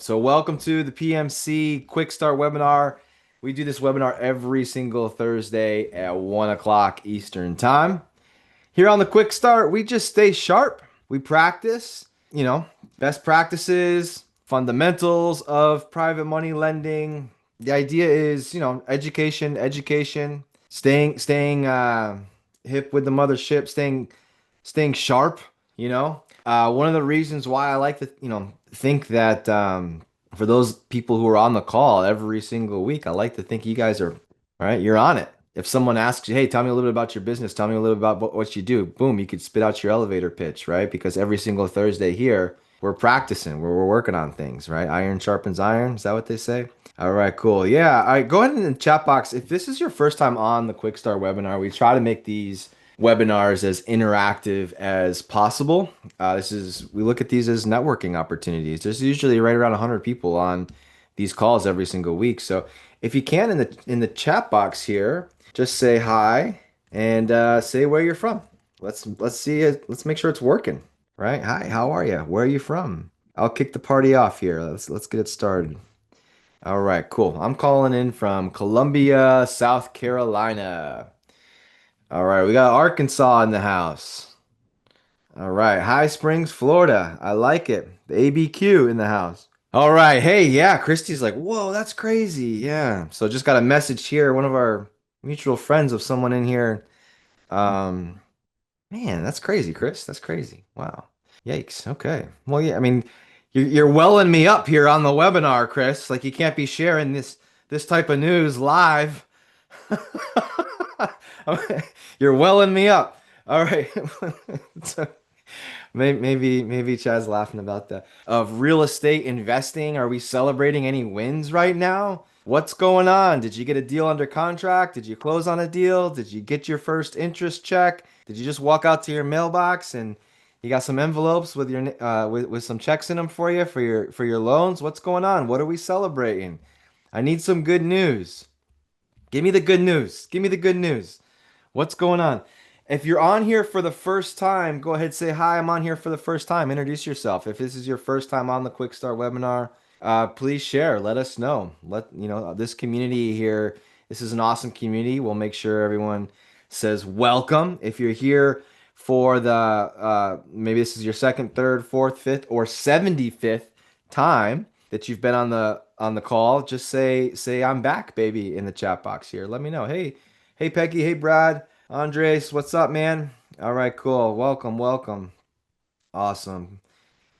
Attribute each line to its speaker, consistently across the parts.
Speaker 1: So welcome to the PMC Quickstart webinar. We do this webinar every single Thursday at 1 o'clock Eastern Time. Here on the Quickstart, we just stay sharp. We practice, best practices, fundamentals of private money lending. The idea is, education, staying hip with the mothership, staying sharp, one of the reasons why I like to, think that for those people who are on the call every single week, I like to think you guys are, all right, you're on it. If someone asks you, hey, tell me a little bit about your business, tell me a little bit about what you do, boom, you could spit out your elevator pitch, right? Because every single Thursday here, we're practicing, we're working on things, right? Iron sharpens iron. Is that what they say? All right, cool. Yeah, all right, go ahead in the chat box. If this is your first time on the Quickstart webinar, we try to make these webinars as interactive as possible. We look at these as networking opportunities. There's usually right around 100 people on these calls every single week. So if you can in the chat box here, just say hi and say where you're from. Let's see it. Let's make sure it's working. Right? Hi, how are you? Where are you from? I'll kick the party off here. Let's get it started. All right, cool. I'm calling in from Columbia, South Carolina. All right, we got Arkansas in the house. All right, High Springs, Florida. I like it. The ABQ in the house. All right, hey, yeah, Christy's like, whoa, that's crazy. Yeah. So just got a message here, one of our mutual friends of someone in here. Um, Man, that's crazy, Chris. That's crazy. Wow. Yikes. Okay. Well, yeah, I mean, you're welling me up here on the webinar, Chris. Like you can't be sharing this type of news live. You're welling me up. All right. So maybe Chad's laughing about that. Of real estate investing, are we celebrating any wins right now? What's going on? Did you get a deal under contract? Did you close on a deal? Did you get your first interest check? Did you just walk out to your mailbox and you got some envelopes with with some checks in them for you for your loans? What's going on? What are we celebrating? I need some good news. Give me the good news. Give me the good news. What's going on? If you're on here for the first time, go ahead, say hi. I'm on here for the first time. Introduce yourself. If this is your first time on the Quick Start webinar, please share. Let us know. Let you know this community here. This is an awesome community. We'll make sure everyone says welcome. If you're here for the maybe this is your second, third, fourth, fifth, or 75th time that you've been on the call, just say I'm back, baby, in the chat box here. Let me know. Hey Peggy, hey Brad, Andres, what's up, man? All right, cool. Welcome, welcome. Awesome.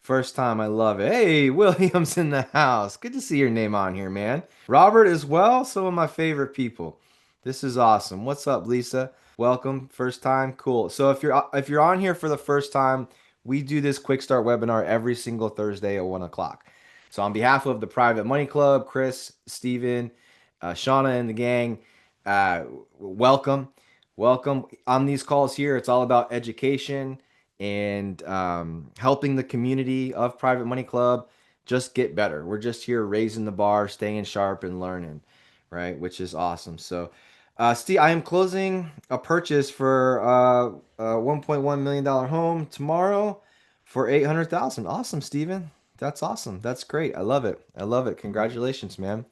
Speaker 1: First time, I love it. Hey, William's in the house. Good to see your name on here, man. Robert as well, some of my favorite people. This is awesome. What's up, Lisa? Welcome. First time. Cool. So if you're on here for the first time, we do this quick start webinar every single Thursday at 1 o'clock. So on behalf of the Private Money Club, Chris, Steven, Shauna and the gang, uh, welcome. Welcome. On these calls here, it's all about education and helping the community of Private Money Club just get better. We're just here raising the bar, staying sharp and learning, right? Which is awesome. So, Steve, I am closing a purchase for a $1.1 million home tomorrow for 800,000. Awesome, Steven. That's awesome. That's great. I love it. I love it. Congratulations, man.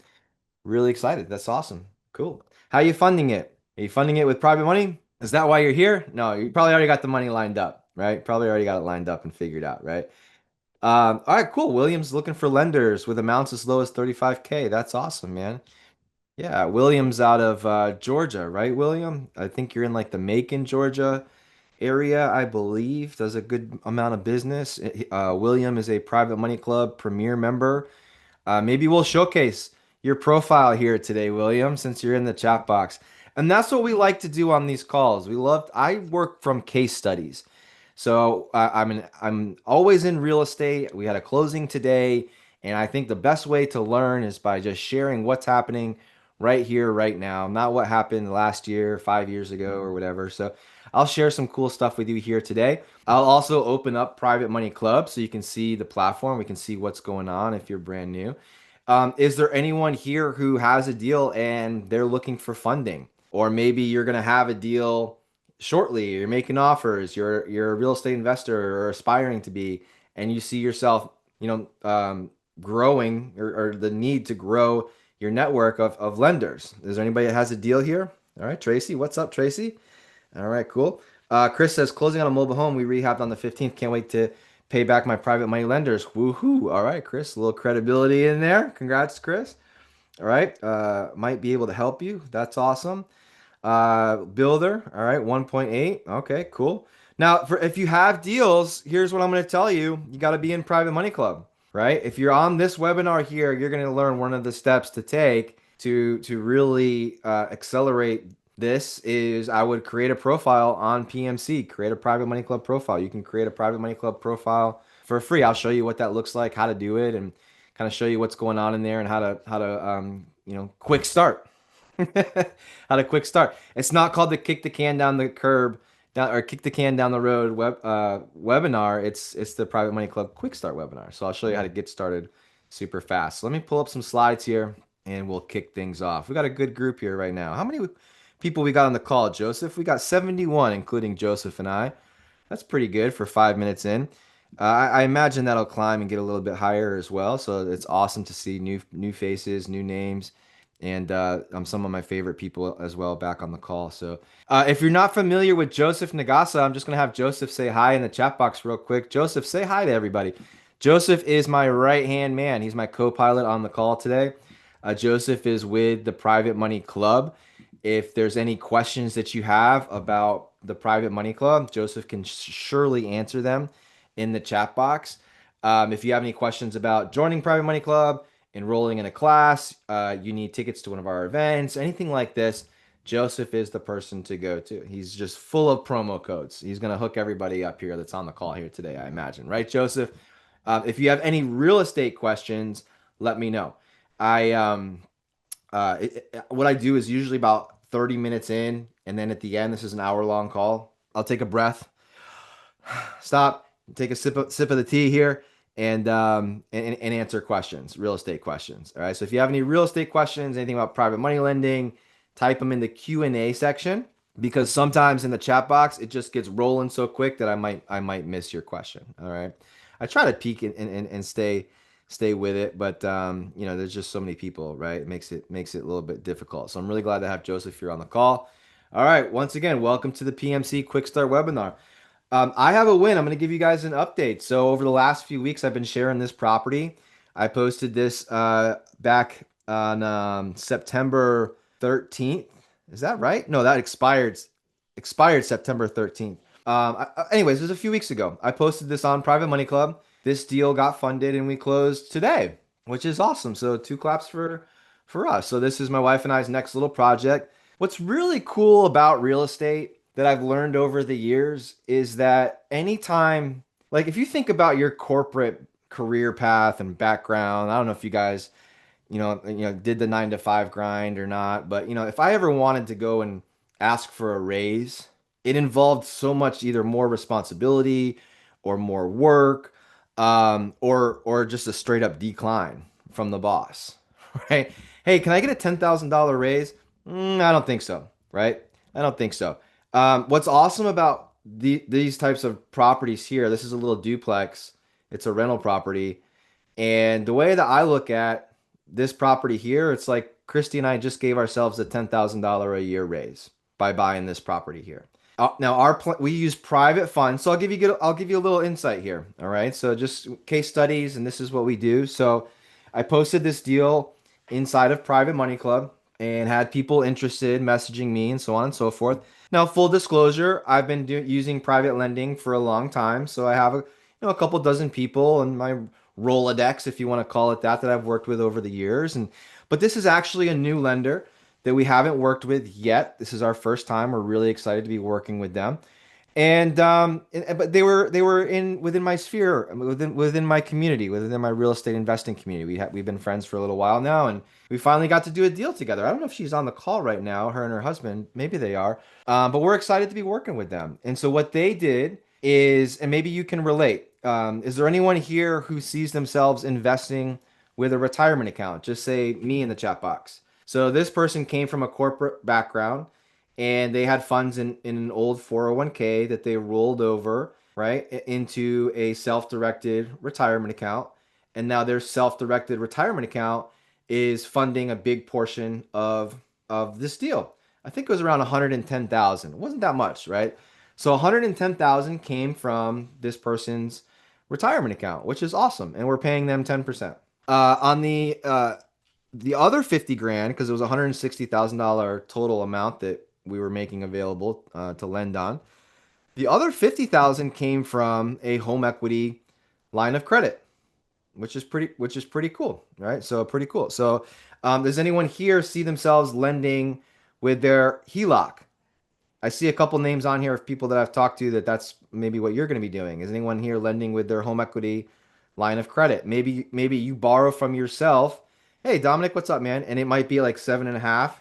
Speaker 1: Really excited. That's awesome. Cool. How are you funding it? Are you funding it with private money? Is that why you're here? No, you probably already got the money lined up, right? Probably already got it lined up and figured out, right? All right, cool. Williams looking for lenders with amounts as low as 35K. That's awesome, man. Yeah, Williams out of Georgia, right, William? I think you're in like the Macon, Georgia area, I believe. Does a good amount of business. William is a Private Money Club premier member. Maybe we'll showcase your profile here today, William, since you're in the chat box. And that's what we like to do on these calls. I work from case studies. So I'm always in real estate. We had a closing today, and I think the best way to learn is by just sharing what's happening right here, right now, not what happened last year, 5 years ago, or whatever. So I'll share some cool stuff with you here today. I'll also open up Private Money Club so you can see the platform. We can see what's going on if you're brand new. Is there anyone here who has a deal and they're looking for funding? Or maybe you're going to have a deal shortly, you're making offers, you're a real estate investor or aspiring to be, and you see yourself, growing or the need to grow your network of lenders. Is there anybody that has a deal here? All right, Tracy, what's up, Tracy? All right, cool. Chris says closing on a mobile home we rehabbed on the 15th. Can't wait to pay back my private money lenders. Woohoo! All right, Chris, a little credibility in there. Congrats, Chris. All right, might be able to help you. That's awesome. Builder, all right, 1.8. Okay, cool. Now, for if you have deals, here's what I'm going to tell you. You got to be in Private Money Club, right? If you're on this webinar here, you're going to learn one of the steps to take to really accelerate this is I would create a profile on PMC, create a Private Money Club profile. You can create a Private Money Club profile for free. I'll show you what that looks like, how to do it, and kind of show you what's going on in there and how to quick start. How to quick start. It's not called the kick the can down the curb down or kick the can down the road webinar. It's the Private Money Club Quick Start webinar. So I'll show you how to get started super fast. So let me pull up some slides here and we'll kick things off. We got a good group here right now. How many people we got on the call, Joseph? We got 71, including Joseph and I. That's pretty good for 5 minutes in. I imagine that'll climb and get a little bit higher as well. So it's awesome to see new faces, new names, and some of my favorite people as well back on the call. So if you're not familiar with Joseph Nagasa, I'm just gonna have Joseph say hi in the chat box real quick. Joseph, say hi to everybody. Joseph is my right hand man. He's my co-pilot on the call today. Joseph is with the Private Money Club. If there's any questions that you have about the Private Money Club, Joseph can surely answer them in the chat box. If you have any questions about joining Private Money Club, enrolling in a class, you need tickets to one of our events, anything like this, Joseph is the person to go to. He's just full of promo codes. He's going to hook everybody up here that's on the call here today, I imagine. Right, Joseph? If you have any real estate questions, let me know. I what I do is usually about 30 minutes in, and then at the end, this is an hour long call. I'll take a breath, stop, take a sip of the tea here, and answer questions, real estate questions. All right. So if you have any real estate questions, anything about private money lending, type them in the Q&A section because sometimes in the chat box it just gets rolling so quick that I might miss your question. All right. I try to peek and stay with it, but there's just so many people, right? It makes it a little bit difficult. So I'm really glad to have Joseph here on the call. All right. Once again, welcome to the PMC Quickstart webinar. I have a win. I'm going to give you guys an update. So over the last few weeks, I've been sharing this property. I posted this back on September 13th. Is that right? No, that expired September 13th. Anyways, it was a few weeks ago. I posted this on Private Money Club. This deal got funded and we closed today, which is awesome. So two claps for us. So this is my wife and I's next little project. What's really cool about real estate that I've learned over the years is that anytime, like if you think about your corporate career path and background, I don't know if you guys, did the 9 to 5 grind or not, but if I ever wanted to go and ask for a raise, it involved so much either more responsibility or more work, or just a straight up decline from the boss, right? Hey, can I get a $10,000 raise? I don't think so, right? I don't think so. What's awesome about these types of properties here, this is a little duplex. It's a rental property. And the way that I look at this property here, it's like Christy and I just gave ourselves a $10,000 a year raise by buying this property here. Now we use private funds, so I'll give you a little insight here. All right, so just case studies, and this is what we do. So I posted this deal inside of Private Money Club and had people interested messaging me and so on and so forth. Now, full disclosure, I've been using private lending for a long time, so I have a couple dozen people in my Rolodex, if you want to call it that I've worked with over the years. But this is actually a new lender that we haven't worked with yet. This is our first time. We're really excited to be working with them. But they were within my sphere, within my community, within my real estate investing community. We've been friends for a little while now, and we finally got to do a deal together. I don't know if she's on the call right now, her and her husband, maybe they are, but we're excited to be working with them. And so what they did is, and maybe you can relate. Is there anyone here who sees themselves investing with a retirement account? Just say me in the chat box. So this person came from a corporate background and they had funds in an old 401k that they rolled over, right, into a self-directed retirement account. and now their self-directed retirement account is funding a big portion of this deal. I think it was around 110,000. It wasn't that much, right? So 110,000 came from this person's retirement account, which is awesome, and we're paying them 10%. On the other 50 grand, because it was a $160,000 total amount that we were making available to lend on. The other 50,000 came from a home equity line of credit, which is pretty cool, right? So pretty cool. So does anyone here see themselves lending with their HELOC? I see a couple names on here of people that I've talked to that's maybe what you're going to be doing. Is anyone here lending with their home equity line of credit? Maybe you borrow from yourself. Hey, Dominic, what's up, man? And it might be like 7.5.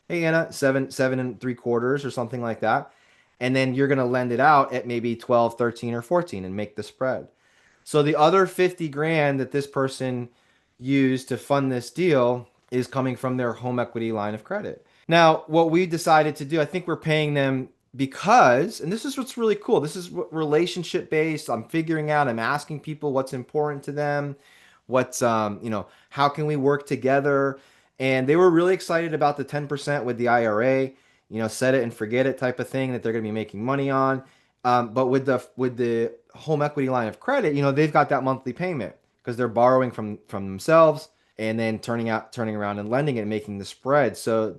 Speaker 1: Hey, Anna, 7.75 or something like that. And then you're going to lend it out at maybe 12, 13, or 14 and make the spread. So the other 50 grand that this person used to fund this deal is coming from their home equity line of credit. Now, what we decided to do, I think we're paying them because, and this is what's really cool. This is relationship based. I'm asking people what's important to them, how can we work together? And they were really excited about the 10% with the IRA, set it and forget it type of thing that they're going to be making money on. But with the home equity line of credit, they've got that monthly payment because they're borrowing from themselves and then turning around and lending it and making the spread. So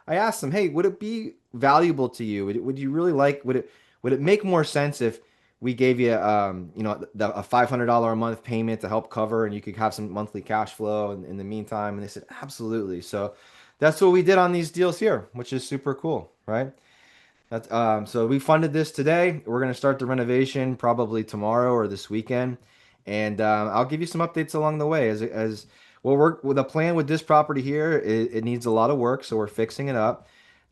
Speaker 1: I asked them, hey, would it be valuable to you? Would you really would it make more sense if we gave you a $500 a month payment to help cover and you could have some monthly cash flow in the meantime? And they said, absolutely. So that's what we did on these deals here, which is super cool, right? So we funded this today. We're going to start the renovation probably tomorrow or this weekend, and I'll give you some updates along the way. As well, we're with a plan with this property here. It needs a lot of work, so we're fixing it up.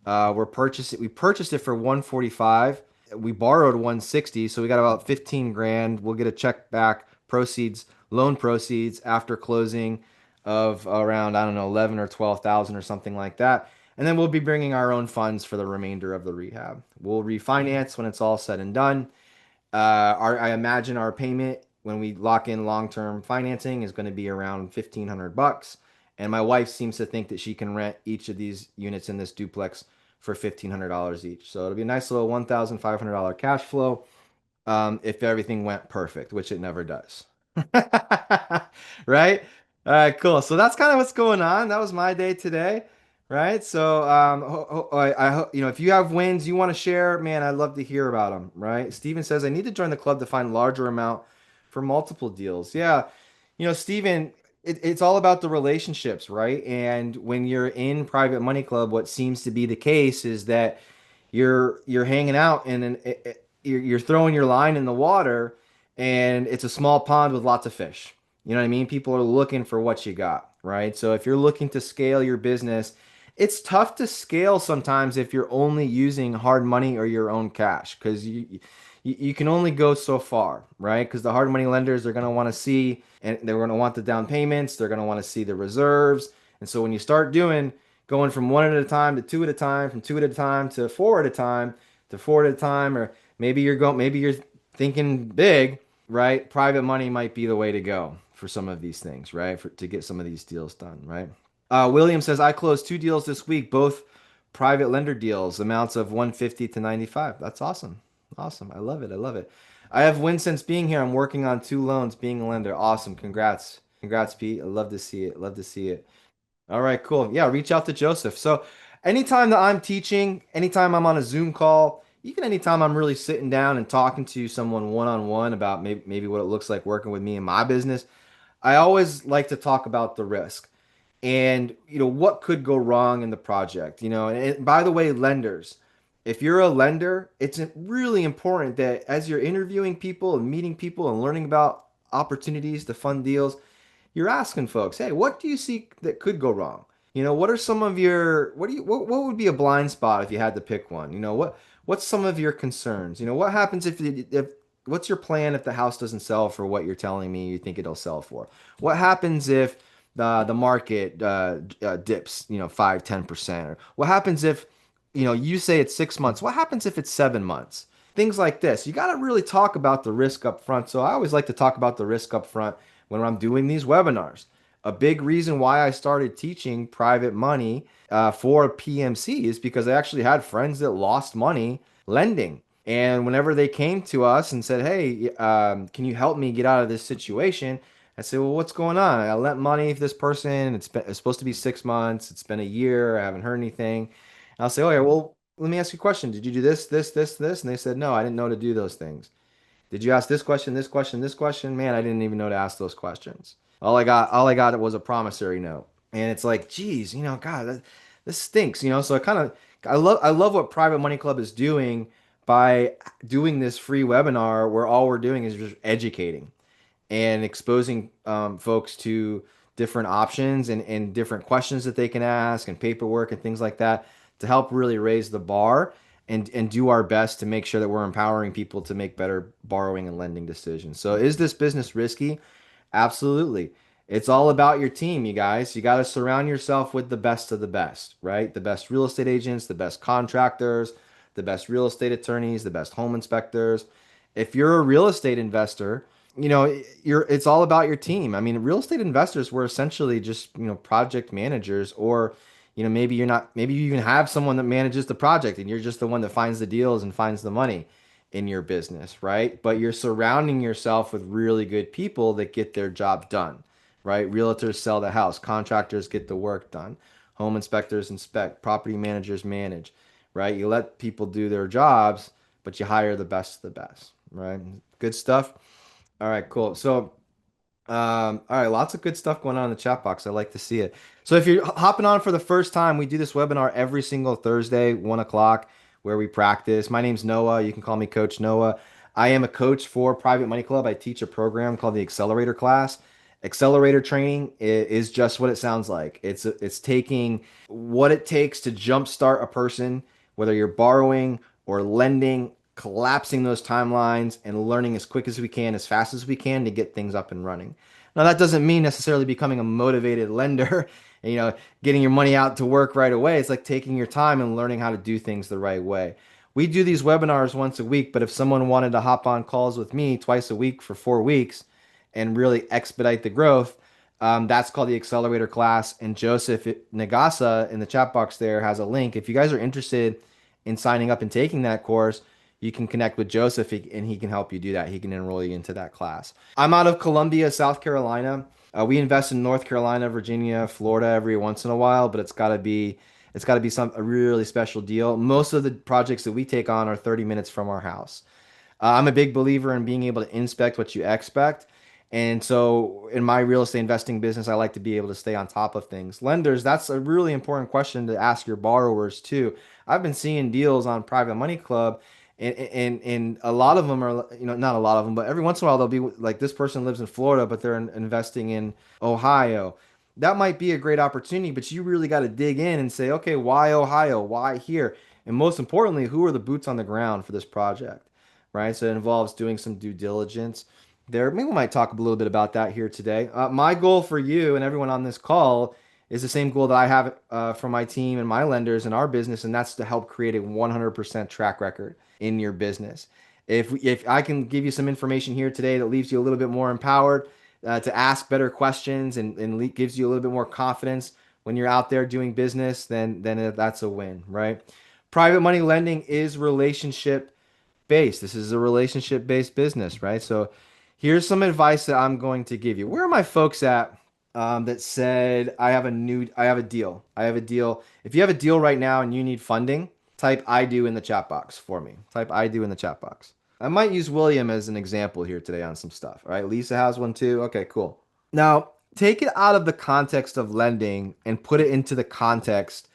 Speaker 1: We purchased it for 145. We borrowed 160, so we got about 15 grand. We'll get a check back loan proceeds after closing of around, I don't know, 11 or 12,000 or something like that. And then we'll be bringing our own funds for the remainder of the rehab. We'll refinance when it's all said and done. I imagine our payment when we lock in long-term financing is going to be around $1,500. And my wife seems to think that she can rent each of these units in this duplex for $1,500 each. So it'll be a nice little $1,500 cash flow if everything went perfect, which it never does. Right? All right, cool. So that's kind of what's going on. That was my day today. Right. So, I hope, if you have wins you want to share, man, I'd love to hear about them. Right. Steven says, I need to join the club to find larger amount for multiple deals. Yeah. Steven, it's all about the relationships, right? And when you're in private money club, what seems to be the case is that you're hanging out and you're throwing your line in the water and it's a small pond with lots of fish. You know what I mean? People are looking for what you got, right? So if you're looking to scale your business, it's tough to scale sometimes if you're only using hard money or your own cash because you can only go so far, right? Because the hard money lenders are going to want to see and they're going to want the down payments, they're going to want to see the reserves. And so when you start going from one at a time to two at a time, from two at a time to four at a time to four at a time, or maybe you're thinking big, right? Private money might be the way to go for some of these things, right? To get some of these deals done, right? William says, I closed two deals this week, both private lender deals, amounts of 150 to 95. That's awesome. Awesome. I love it. I love it. I have win since being here. I'm working on two loans, being a lender. Awesome. Congrats. Congrats, Pete. I love to see it. Love to see it. All right, cool. Yeah, reach out to Joseph. So anytime that I'm teaching, anytime I'm on a Zoom call, even anytime I'm really sitting down and talking to someone one-on-one about maybe what it looks like working with me in my business, I always like to talk about the risk and what could go wrong in the project. And by the way, lenders, if you're a lender, it's really important that as you're interviewing people and meeting people and learning about opportunities to fund deals, you're asking folks, hey, what do you see that could go wrong? What are some of your what would be a blind spot if you had to pick one? What's some of your concerns? What happens if what's your plan if the house doesn't sell for what you're telling me you think it'll sell for? What happens if the market dips, 5, 10%? Or what happens if, you say it's 6 months? What happens if it's 7 months? Things like this. You got to really talk about the risk up front. So I always like to talk about the risk up front when I'm doing these webinars. A big reason why I started teaching private money for PMC is because I actually had friends that lost money lending. And whenever they came to us and said, "Hey, can you help me get out of this situation?" I said, "Well, what's going on? I lent money for this person. It's supposed to be 6 months. It's been a year. I haven't heard anything." And I'll say, "Oh, yeah, well, let me ask you a question. Did you do this, this, this, this?" And they said, "No, I didn't know to do those things." Did you ask this question, this question, this question? Man, I didn't even know to ask those questions. All I got was a promissory note. And it's like, geez, God, this stinks, So I love what Private Money Club is doing by doing this free webinar where all we're doing is just educating and exposing folks to different options and different questions that they can ask and paperwork and things like that to help really raise the bar and do our best to make sure that we're empowering people to make better borrowing and lending decisions. So is this business risky? Absolutely. It's all about your team, you guys. You got to surround yourself with the best of the best, right? The best real estate agents, the best contractors, the best real estate attorneys, the best home inspectors. If you're a real estate investor, it's all about your team. I mean, real estate investors were essentially just, project managers, or maybe you're not, maybe you even have someone that manages the project and you're just the one that finds the deals and finds the money in your business, right? But you're surrounding yourself with really good people that get their job done, right? Realtors sell the house, contractors get the work done, home inspectors inspect, property managers manage, right? You let people do their jobs, but you hire the best of the best, right? Good stuff. All right, cool. So, all right, lots of good stuff going on in the chat box. I like to see it. So, if you're hopping on for the first time, we do this webinar every single Thursday, 1 o'clock, where we practice. My name's Noah. You can call me Coach Noah. I am a coach for Private Money Club. I teach a program called the Accelerator class. Accelerator training is just what it sounds like. It's taking what it takes to jumpstart a person, whether you're borrowing or lending, collapsing those timelines and learning as quick as we can, as fast as we can to get things up and running. Now, that doesn't mean necessarily becoming a motivated lender, and, getting your money out to work right away. It's like taking your time and learning how to do things the right way. We do these webinars once a week, but if someone wanted to hop on calls with me twice a week for 4 weeks and really expedite the growth, that's called the Accelerator class. And Joseph Nagasa in the chat box there has a link. If you guys are interested in signing up and taking that course, you can connect with Joseph and he can help you do that. He can enroll you into that class. I'm out of Columbia, South Carolina. We invest in North Carolina, Virginia, Florida every once in a while, but it's got to be a really special deal. Most of the projects that we take on are 30 minutes from our house. I'm a big believer in being able to inspect what you expect. And so in my real estate investing business, I like to be able to stay on top of things. Lenders, that's a really important question to ask your borrowers too. I've been seeing deals on Private Money Club, and a lot of them are, not a lot of them, but every once in a while they'll be like, this person lives in Florida, but they're investing in Ohio. That might be a great opportunity, but you really got to dig in and say, okay, why Ohio? Why here? And most importantly, who are the boots on the ground for this project, right? So it involves doing some due diligence there. Maybe we might talk a little bit about that here today. My goal for you and everyone on this call is the same goal that I have for my team and my lenders in our business, and that's to help create a 100% track record in your business. If I can give you some information here today that leaves you a little bit more empowered to ask better questions and gives you a little bit more confidence when you're out there doing business, then that's a win, right? Private money lending is relationship based. This is a relationship based business, right? So here's some advice that I'm going to give you. Where are my folks at that said I have a deal. I have a deal. If you have a deal right now and you need funding, type I do in the chat box for me. Type I do in the chat box. I might use William as an example here today on some stuff. All right, Lisa has one too. Okay, cool. Now, take it out of the context of lending and put it into the context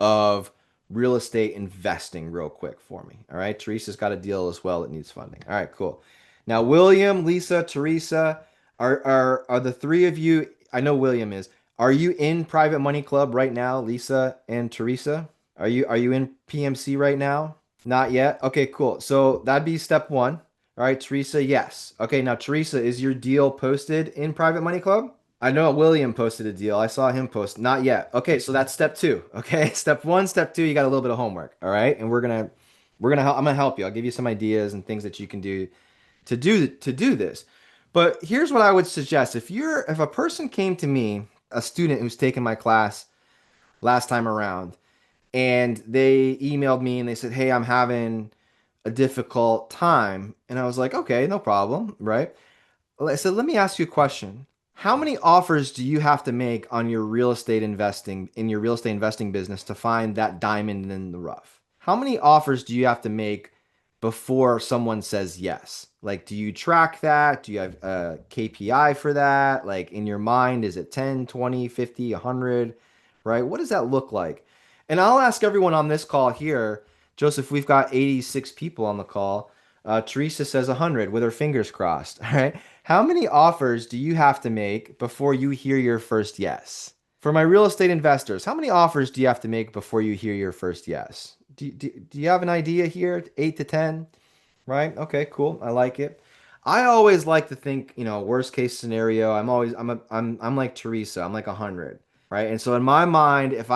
Speaker 1: of real estate investing real quick for me. All right, Teresa's got a deal as well that needs funding. All right, cool. Now, William, Lisa, Teresa, are the three of you? I know William is. Are you in Private Money Club right now, Lisa and Teresa? Are you in PMC right now? Not yet. Okay, cool. So that'd be step one. All right, Teresa, yes. Okay, now Teresa, is your deal posted in Private Money Club? I know William posted a deal. I saw him post. Not yet. Okay, so that's step two. Okay, step one, step two, you got a little bit of homework. All right, and we're gonna help. I'm gonna help you. I'll give you some ideas and things that you can do to do this. But here's what I would suggest. If a person came to me, a student who's taken my class last time around, and they emailed me and they said, "Hey, I'm having a difficult time." And I was like, "Okay, no problem," right? I said, "Let me ask you a question. How many offers do you have to make on your real estate investing in your real estate investing business to find that diamond in the rough? How many offers do you have to make before someone says yes? Like, do you track that? Do you have a KPI for that? Like, in your mind, is it 10, 20, 50, 100, right? What does that look like?" And I'll ask everyone on this call here, Joseph, we've got 86 people on the call. Teresa says 100 with her fingers crossed. All right. How many offers do you have to make before you hear your first yes? For my real estate investors, how many offers do you have to make before you hear your first yes? Do you have an idea here? 8 to 10, right? Okay, cool. I like it. I always like to think, worst case scenario. I'm like Teresa. I'm like 100, right? And so in my mind, if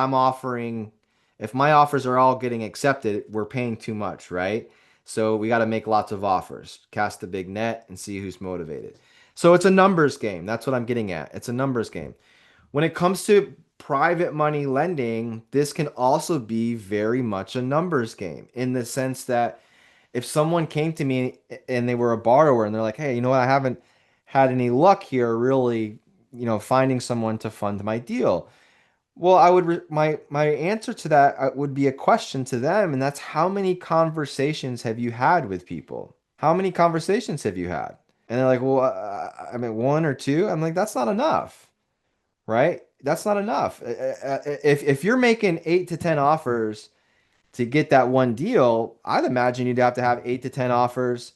Speaker 1: my offers are all getting accepted, we're paying too much, right? So we got to make lots of offers, cast a big net, and see who's motivated. So it's a numbers game. That's what I'm getting at. It's a numbers game. When it comes to private money lending, this can also be very much a numbers game in the sense that if someone came to me and they were a borrower and they're like, "Hey, you know what? I haven't had any luck here really, finding someone to fund my deal." Well, my answer to that would be a question to them, and that's how many conversations have you had with people? How many conversations have you had? And they're like, "Well, I mean, one or two." I'm like, "That's not enough, right? That's not enough. If you're making 8 to 10 offers to get that one deal, I'd imagine you'd have to have 8 to 10 offers,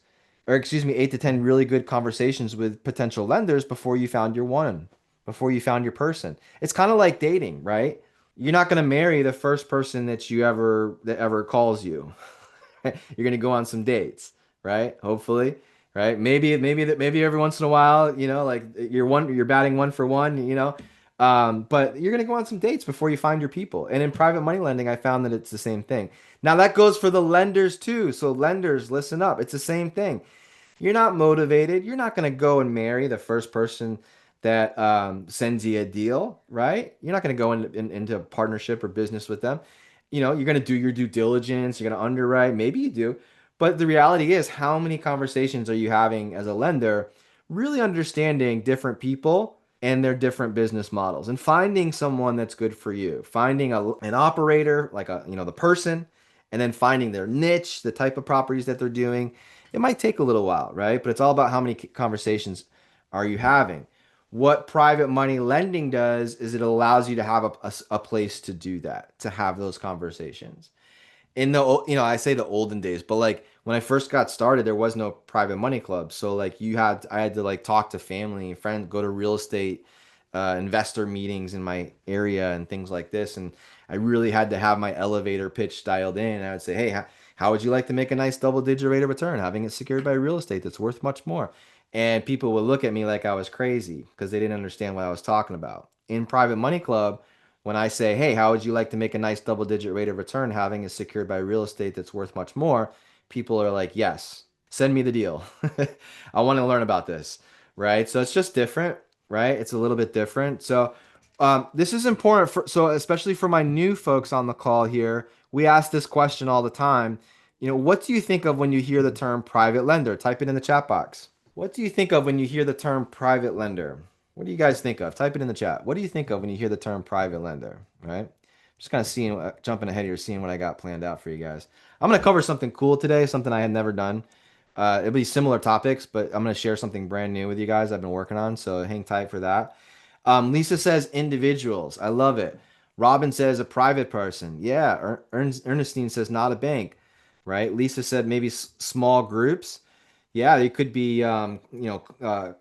Speaker 1: or excuse me, 8 to 10 really good conversations with potential lenders before you found your one, before you found your person. It's kind of like dating, right? You're not going to marry the first person that ever calls you. You're gonna go on some dates, right? Hopefully, right? Maybe every once in a while, like you're batting one for one, but you're gonna go on some dates before you find your people. And in private money lending, I found that it's the same thing. Now that goes for the lenders too. So lenders, listen up. It's the same thing. You're not motivated. You're not going to go and marry the first person that sends you a deal, right? You're not going to go into a partnership or business with them. You're going to do your due diligence. You're going to underwrite. Maybe you do. But the reality is, how many conversations are you having as a lender, really understanding different people and their different business models and finding someone that's good for you, finding an operator, like the person, and then finding their niche, the type of properties that they're doing. It might take a little while, right? But it's all about how many conversations are you having. What private money lending does is it allows you to have a place to do that, to have those conversations. I say the olden days, but like when I first got started, there was no private money club. So like I had to like talk to family and friends, go to real estate investor meetings in my area and things like this. And I really had to have my elevator pitch dialed in. And I would say, "Hey, how would you like to make a nice double digit rate of return, having it secured by real estate that's worth much more?" And people would look at me like I was crazy because they didn't understand what I was talking about. In private money club, when I say, "Hey, how would you like to make a nice double digit rate of return having it secured by real estate that's worth much more?" People are like, "Yes, send me the deal. I want to learn about this." Right? So it's just different, right? It's a little bit different. So this is important so especially for my new folks on the call here, we ask this question all the time. What do you think of when you hear the term private lender? Type it in the chat box. What do you think of when you hear the term private lender? What do you guys think of? Type it in the chat. What do you think of when you hear the term private lender? Right? Just kind of jumping ahead here, seeing what I got planned out for you guys. I'm going to cover something cool today, something I had never done. It'll be similar topics, but I'm going to share something brand new with you guys I've been working on. So hang tight for that. Lisa says individuals. I love it. Robin says a private person. Yeah. Ernestine says not a bank. Right. Lisa said maybe small groups. Yeah, it could be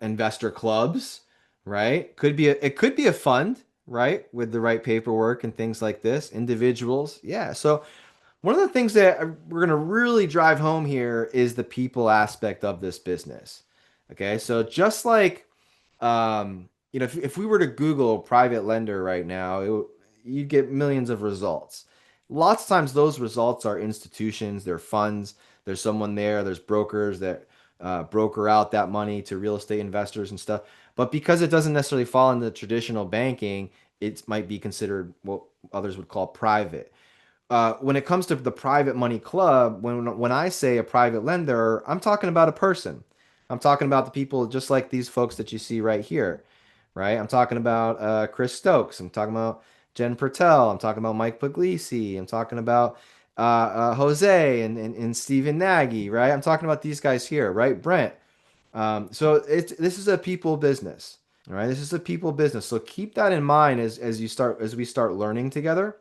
Speaker 1: investor clubs, right? It could be a fund, right? With the right paperwork and things like this. Individuals. Yeah. So one of the things that we're going to really drive home here is the people aspect of this business. Okay? So just like if we were to Google private lender right now, you'd get millions of results. Lots of times those results are institutions, they're funds, there's someone there, there's brokers that broker out that money to real estate investors and stuff. But because it doesn't necessarily fall into traditional banking, it might be considered what others would call private. When it comes to the private money club, when I say a private lender, I'm talking about a person. I'm talking about the people just like these folks that you see right here, right? I'm talking about Chris Stokes. I'm talking about Jen Pertel. I'm talking about Mike Puglisi. I'm talking about Jose and Stephen Nagy, right? I'm talking about these guys here, right? Brent. So this is a people business, all right? This is a people business. So keep that in mind as we start learning together.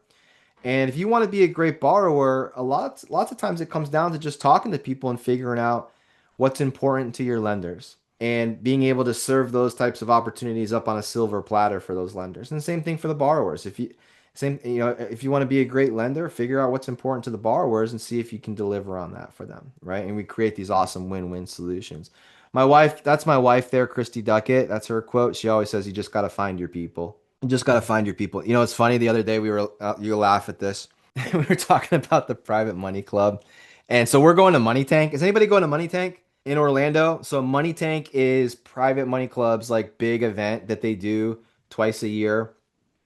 Speaker 1: And if you want to be a great borrower, lots of times it comes down to just talking to people and figuring out what's important to your lenders and being able to serve those types of opportunities up on a silver platter for those lenders. And the same thing for the borrowers. If you want to be a great lender, figure out what's important to the borrowers and see if you can deliver on that for them, right? And we create these awesome win-win solutions. That's my wife there, Christy Duckett. That's her quote. She always says, "You just got to find your people." You just got to find your people. You know, it's funny. The other day you laugh at this. We were talking about the private money club. And so we're going to Money Tank. Is anybody going to Money Tank in Orlando? So Money Tank is private money club's like big event that they do twice a year.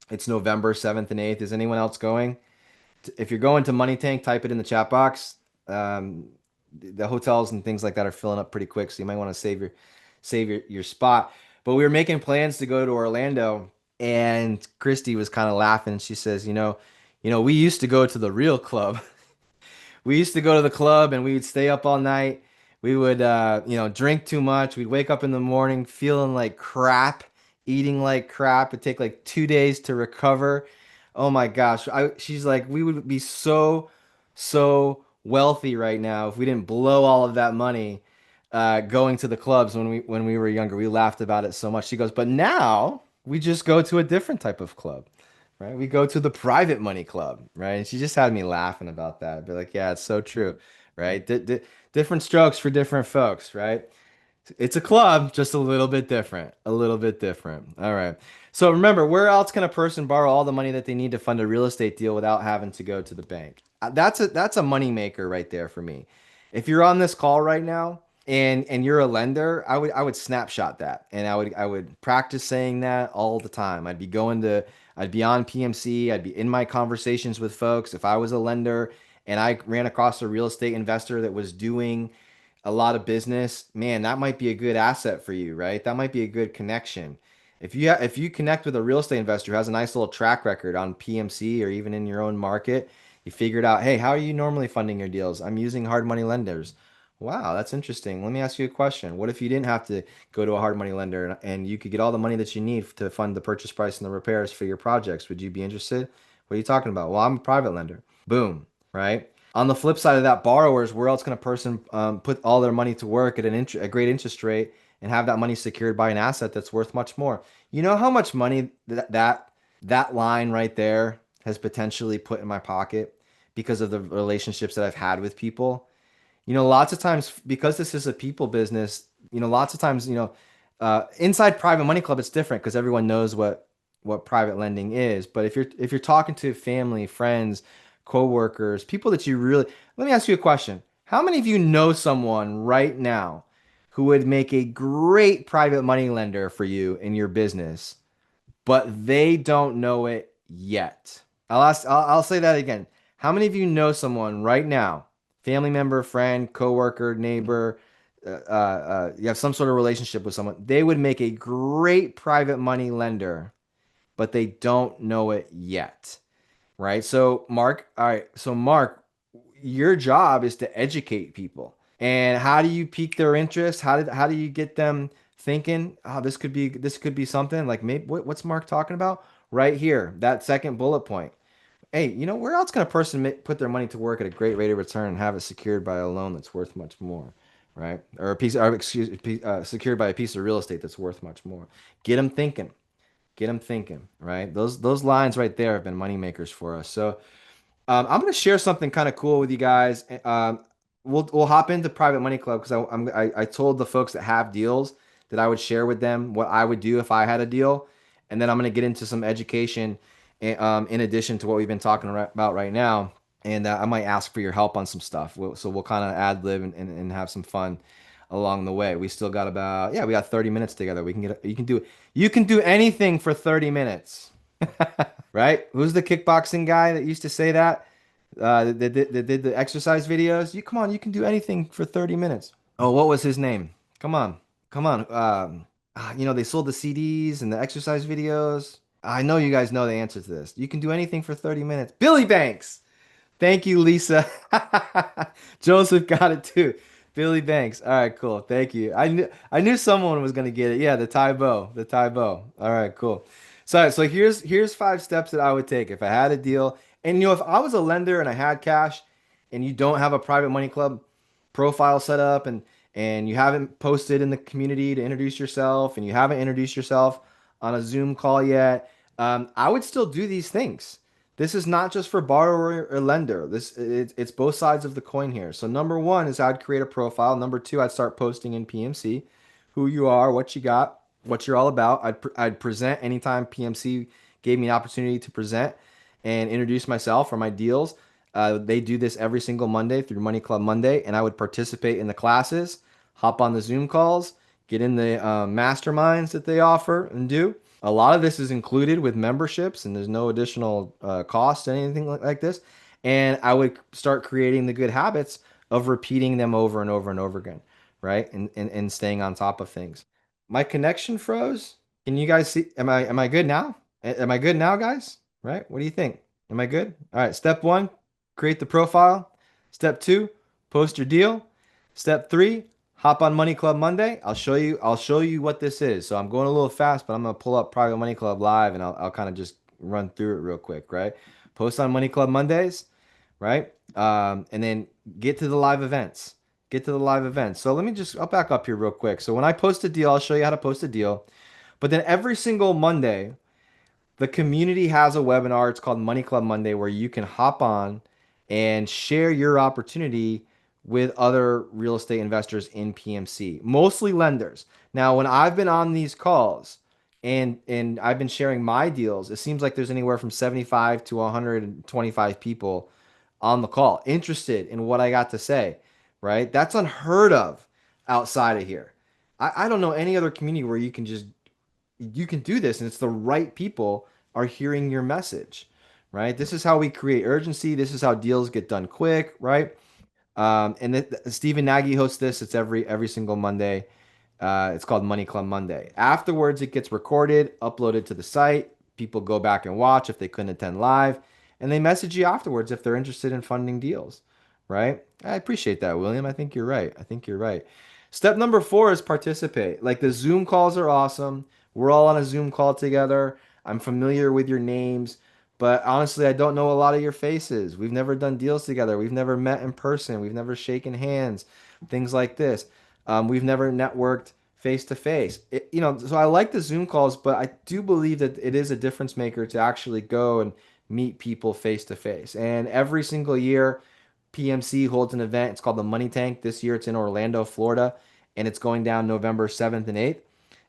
Speaker 1: It's November 7th and 8th. Is anyone else going? If you're going to Money Tank, type it in the chat box. Um, the hotels and things like that are filling up pretty quick, so you might want to save your spot. But we were making plans to go to Orlando, and Christy was kind of laughing. She says, we used to go to the real club. We used to go to the club and we would stay up all night. We would, drink too much. We'd wake up in the morning feeling like crap, eating like crap. It'd take like 2 days to recover. Oh my gosh. She's like, we would be so wealthy right now if we didn't blow all of that money going to the clubs when we were younger. We laughed about it so much. She goes, but now we just go to a different type of club, right? We go to the private money club, right? And she just had me laughing about that. Be like, yeah, it's so true, right? Different strokes for different folks, right? It's a club, just a little bit different. A little bit different. All right. So remember, where else can a person borrow all the money that they need to fund a real estate deal without having to go to the bank? That's a money maker right there for me. If you're on this call right now and you're a lender, I would snapshot that and I would practice saying that all the time. I'd be on PMC, I'd be in my conversations with folks. If I was a lender and I ran across a real estate investor that was doing a lot of business, man, that might be a good asset for you, right? That might be a good connection. If you connect with a real estate investor who has a nice little track record on PMC or even in your own market, you figured out, hey, how are you normally funding your deals? I'm using hard money lenders. Wow, that's interesting. Let me ask you a question. What if you didn't have to go to a hard money lender and you could get all the money that you need to fund the purchase price and the repairs for your projects? Would you be interested? What are you talking about? Well, I'm a private lender. Boom, right? On the flip side of that, borrowers, where else can a person put all their money to work at a great interest rate and have that money secured by an asset that's worth much more? You know how much money that line right there has potentially put in my pocket because of the relationships that I've had with people. Lots of times because this is a people business, lots of times, inside private money club, it's different because everyone knows what private lending is. But if you're talking to family, friends, coworkers, people that you really, let me ask you a question. How many of you know someone right now who would make a great private money lender for you in your business, but they don't know it yet? I'll say that again. How many of you know someone right now, family member, friend, coworker, neighbor, you have some sort of relationship with someone, they would make a great private money lender, but they don't know it yet, right? So Mark, all right, so Mark, your job is to educate people. And how do you pique their interest? How do you get them thinking, oh, this could be something like maybe what's Mark talking about? Right here, that second bullet point. Hey, where else can a person put their money to work at a great rate of return and have it secured by a loan that's worth much more, right? Secured by a piece of real estate that's worth much more. Get them thinking. Get them thinking, right? Those lines right there have been money makers for us. So I'm going to share something kind of cool with you guys. We'll hop into Private Money Club because I told the folks that have deals that I would share with them what I would do if I had a deal, and then I'm going to get into some education in addition to what we've been talking about right now, and I might ask for your help on some stuff. So we'll kind of ad lib and have some fun. along the way. We still got about, yeah, we got 30 minutes together. We can get, you can do anything for 30 minutes, right? Who's the kickboxing guy that used to say that? That did the exercise videos. You come on, you can do anything for 30 minutes. Oh, what was his name? Come on, come on. They sold the CDs and the exercise videos. I know you guys know the answer to this. You can do anything for 30 minutes. Billy Banks. Thank you, Lisa. Joseph got it too. Billy Banks. All right, cool. Thank you. I knew someone was gonna get it. Yeah, the Thai bow. The Thai bow. All right, cool. So here's 5 steps that I would take if I had a deal. And if I was a lender and I had cash and you don't have a private money club profile set up and you haven't posted in the community to introduce yourself and you haven't introduced yourself on a Zoom call yet, I would still do these things. This is not just for borrower or lender. It's both sides of the coin here. So number one is I'd create a profile. Number two, I'd start posting in PMC who you are, what you got, what you're all about. I'd present anytime PMC gave me an opportunity to present and introduce myself or my deals. They do this every single Monday through Money Club Monday, and I would participate in the classes, hop on the Zoom calls, get in the masterminds that they offer and do. A lot of this is included with memberships, and there's no additional cost, anything like this. And I would start creating the good habits of repeating them over and over and over again, right? And staying on top of things. My connection froze. Can you guys see? Am I good now? Am I good now, guys? Right? What do you think? Am I good? All right. Step one, create the profile. Step two, post your deal. Step three, hop on Money Club Monday. I'll show you what this is. So I'm going a little fast, but I'm gonna pull up Private Money Club live and I'll kind of just run through it real quick, right? Post on Money Club Mondays, right? And then get to the live events. Get to the live events. So I'll back up here real quick. So when I post a deal, I'll show you how to post a deal. But then every single Monday, the community has a webinar. It's called Money Club Monday, where you can hop on and share your opportunity with other real estate investors in PMC, mostly lenders. Now, when I've been on these calls and I've been sharing my deals, it seems like there's anywhere from 75 to 125 people on the call interested in what I got to say, right? That's unheard of outside of here. I don't know any other community where you can do this and it's the right people are hearing your message, right? This is how we create urgency. This is how deals get done quick, right? Stephen Nagy hosts this. It's every single Monday. It's called Money Club Monday. Afterwards, it gets recorded, uploaded to the site. People go back and watch if they couldn't attend live, and they message you afterwards if they're interested in funding deals, right? I appreciate that, William. I think you're right. I think you're right. Step number four is participate. Like the Zoom calls are awesome. We're all on a Zoom call together. I'm familiar with your names, but honestly, I don't know a lot of your faces. We've never done deals together. We've never met in person. We've never shaken hands, things like this. We've never networked face to face. So I like the Zoom calls, but I do believe that it is a difference maker to actually go and meet people face to face. And every single year, PMC holds an event. It's called the Money Tank. This year, it's in Orlando, Florida, and it's going down November 7th and 8th.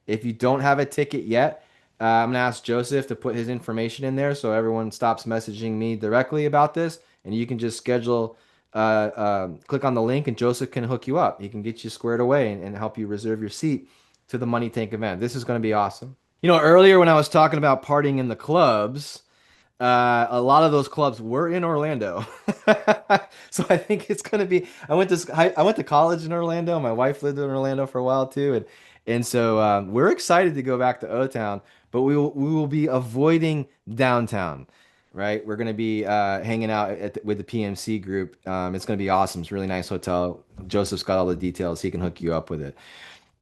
Speaker 1: If you don't have a ticket yet, I'm gonna ask Joseph to put his information in there so everyone stops messaging me directly about this, and you can just schedule, click on the link, and Joseph can hook you up. He can get you squared away and help you reserve your seat to the Money Tank event. This is gonna be awesome. Earlier when I was talking about partying in the clubs, a lot of those clubs were in Orlando. So I think it's gonna be. I went to college in Orlando. My wife lived in Orlando for a while too, and so we're excited to go back to O Town, but we will be avoiding downtown, right? We're gonna be hanging out with the PMC group. It's gonna be awesome. It's a really nice hotel. Joseph's got all the details. He can hook you up with it.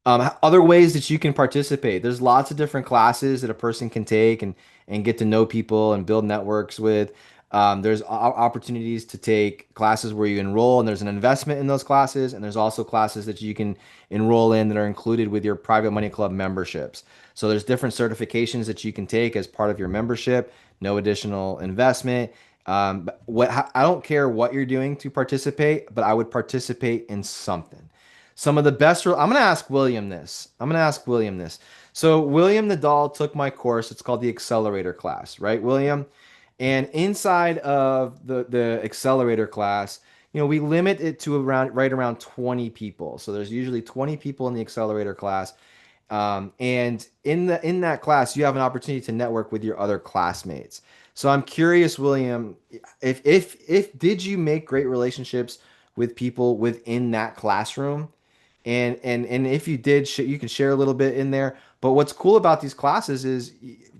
Speaker 1: Other ways that you can participate. There's lots of different classes that a person can take and get to know people and build networks with. There's opportunities to take classes where you enroll and there's an investment in those classes. And there's also classes that you can enroll in that are included with your private money club memberships. So there's different certifications that you can take as part of your membership, no additional investment. I don't care what you're doing to participate, but I would participate in something. Some of the best, I'm going to ask William this. I'm going to ask William this. So William Nadal took my course. It's called the Accelerator class, right, William? And inside of the Accelerator class, we limit it to around right around 20 people. So there's usually 20 people in the accelerator class. And in that class, you have an opportunity to network with your other classmates. So I'm curious, William, if did you make great relationships with people within that classroom? And if you did, you can share a little bit in there. But what's cool about these classes is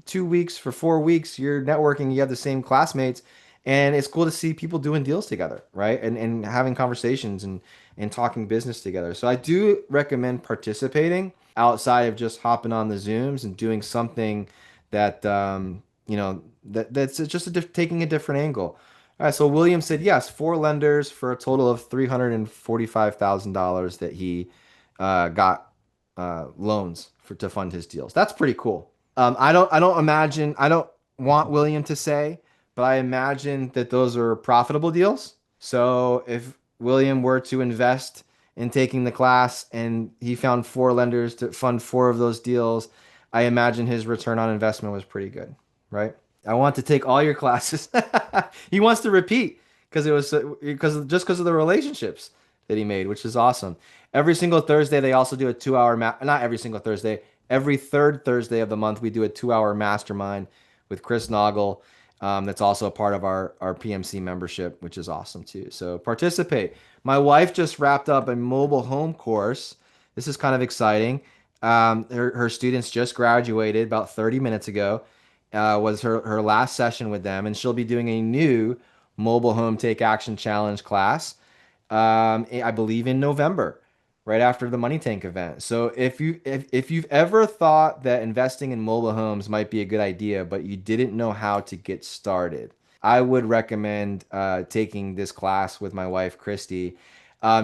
Speaker 1: 2 weeks for 4 weeks, you're networking, you have the same classmates, and it's cool to see people doing deals together, right? And having conversations and talking business together. So I do recommend participating outside of just hopping on the Zooms and doing something that that's just taking a different angle. All right, so William said yes, four lenders for a total of $345,000 that he got loans for to fund his deals. That's pretty cool. I don't want William to say, but I imagine that those are profitable deals. So if William were to invest in taking the class and he found four lenders to fund four of those deals, I imagine his return on investment was pretty good, right? I want to take all your classes. He wants to repeat because it was because of the relationships that he made, which is awesome. Every single Thursday, they also do a 2 hour not every single Thursday, every third Thursday of the month, we do a 2 hour mastermind with Chris Naugle. That's also a part of our PMC membership, which is awesome too. So participate. My wife just wrapped up a mobile home course. This is kind of exciting. Her students just graduated about 30 minutes ago. Was her last session with them, and she'll be doing a new mobile home take action challenge class. I believe in November, right after the Money Tank event. So if you've ever thought that investing in mobile homes might be a good idea, but you didn't know how to get started, I would recommend taking this class with my wife, Christy.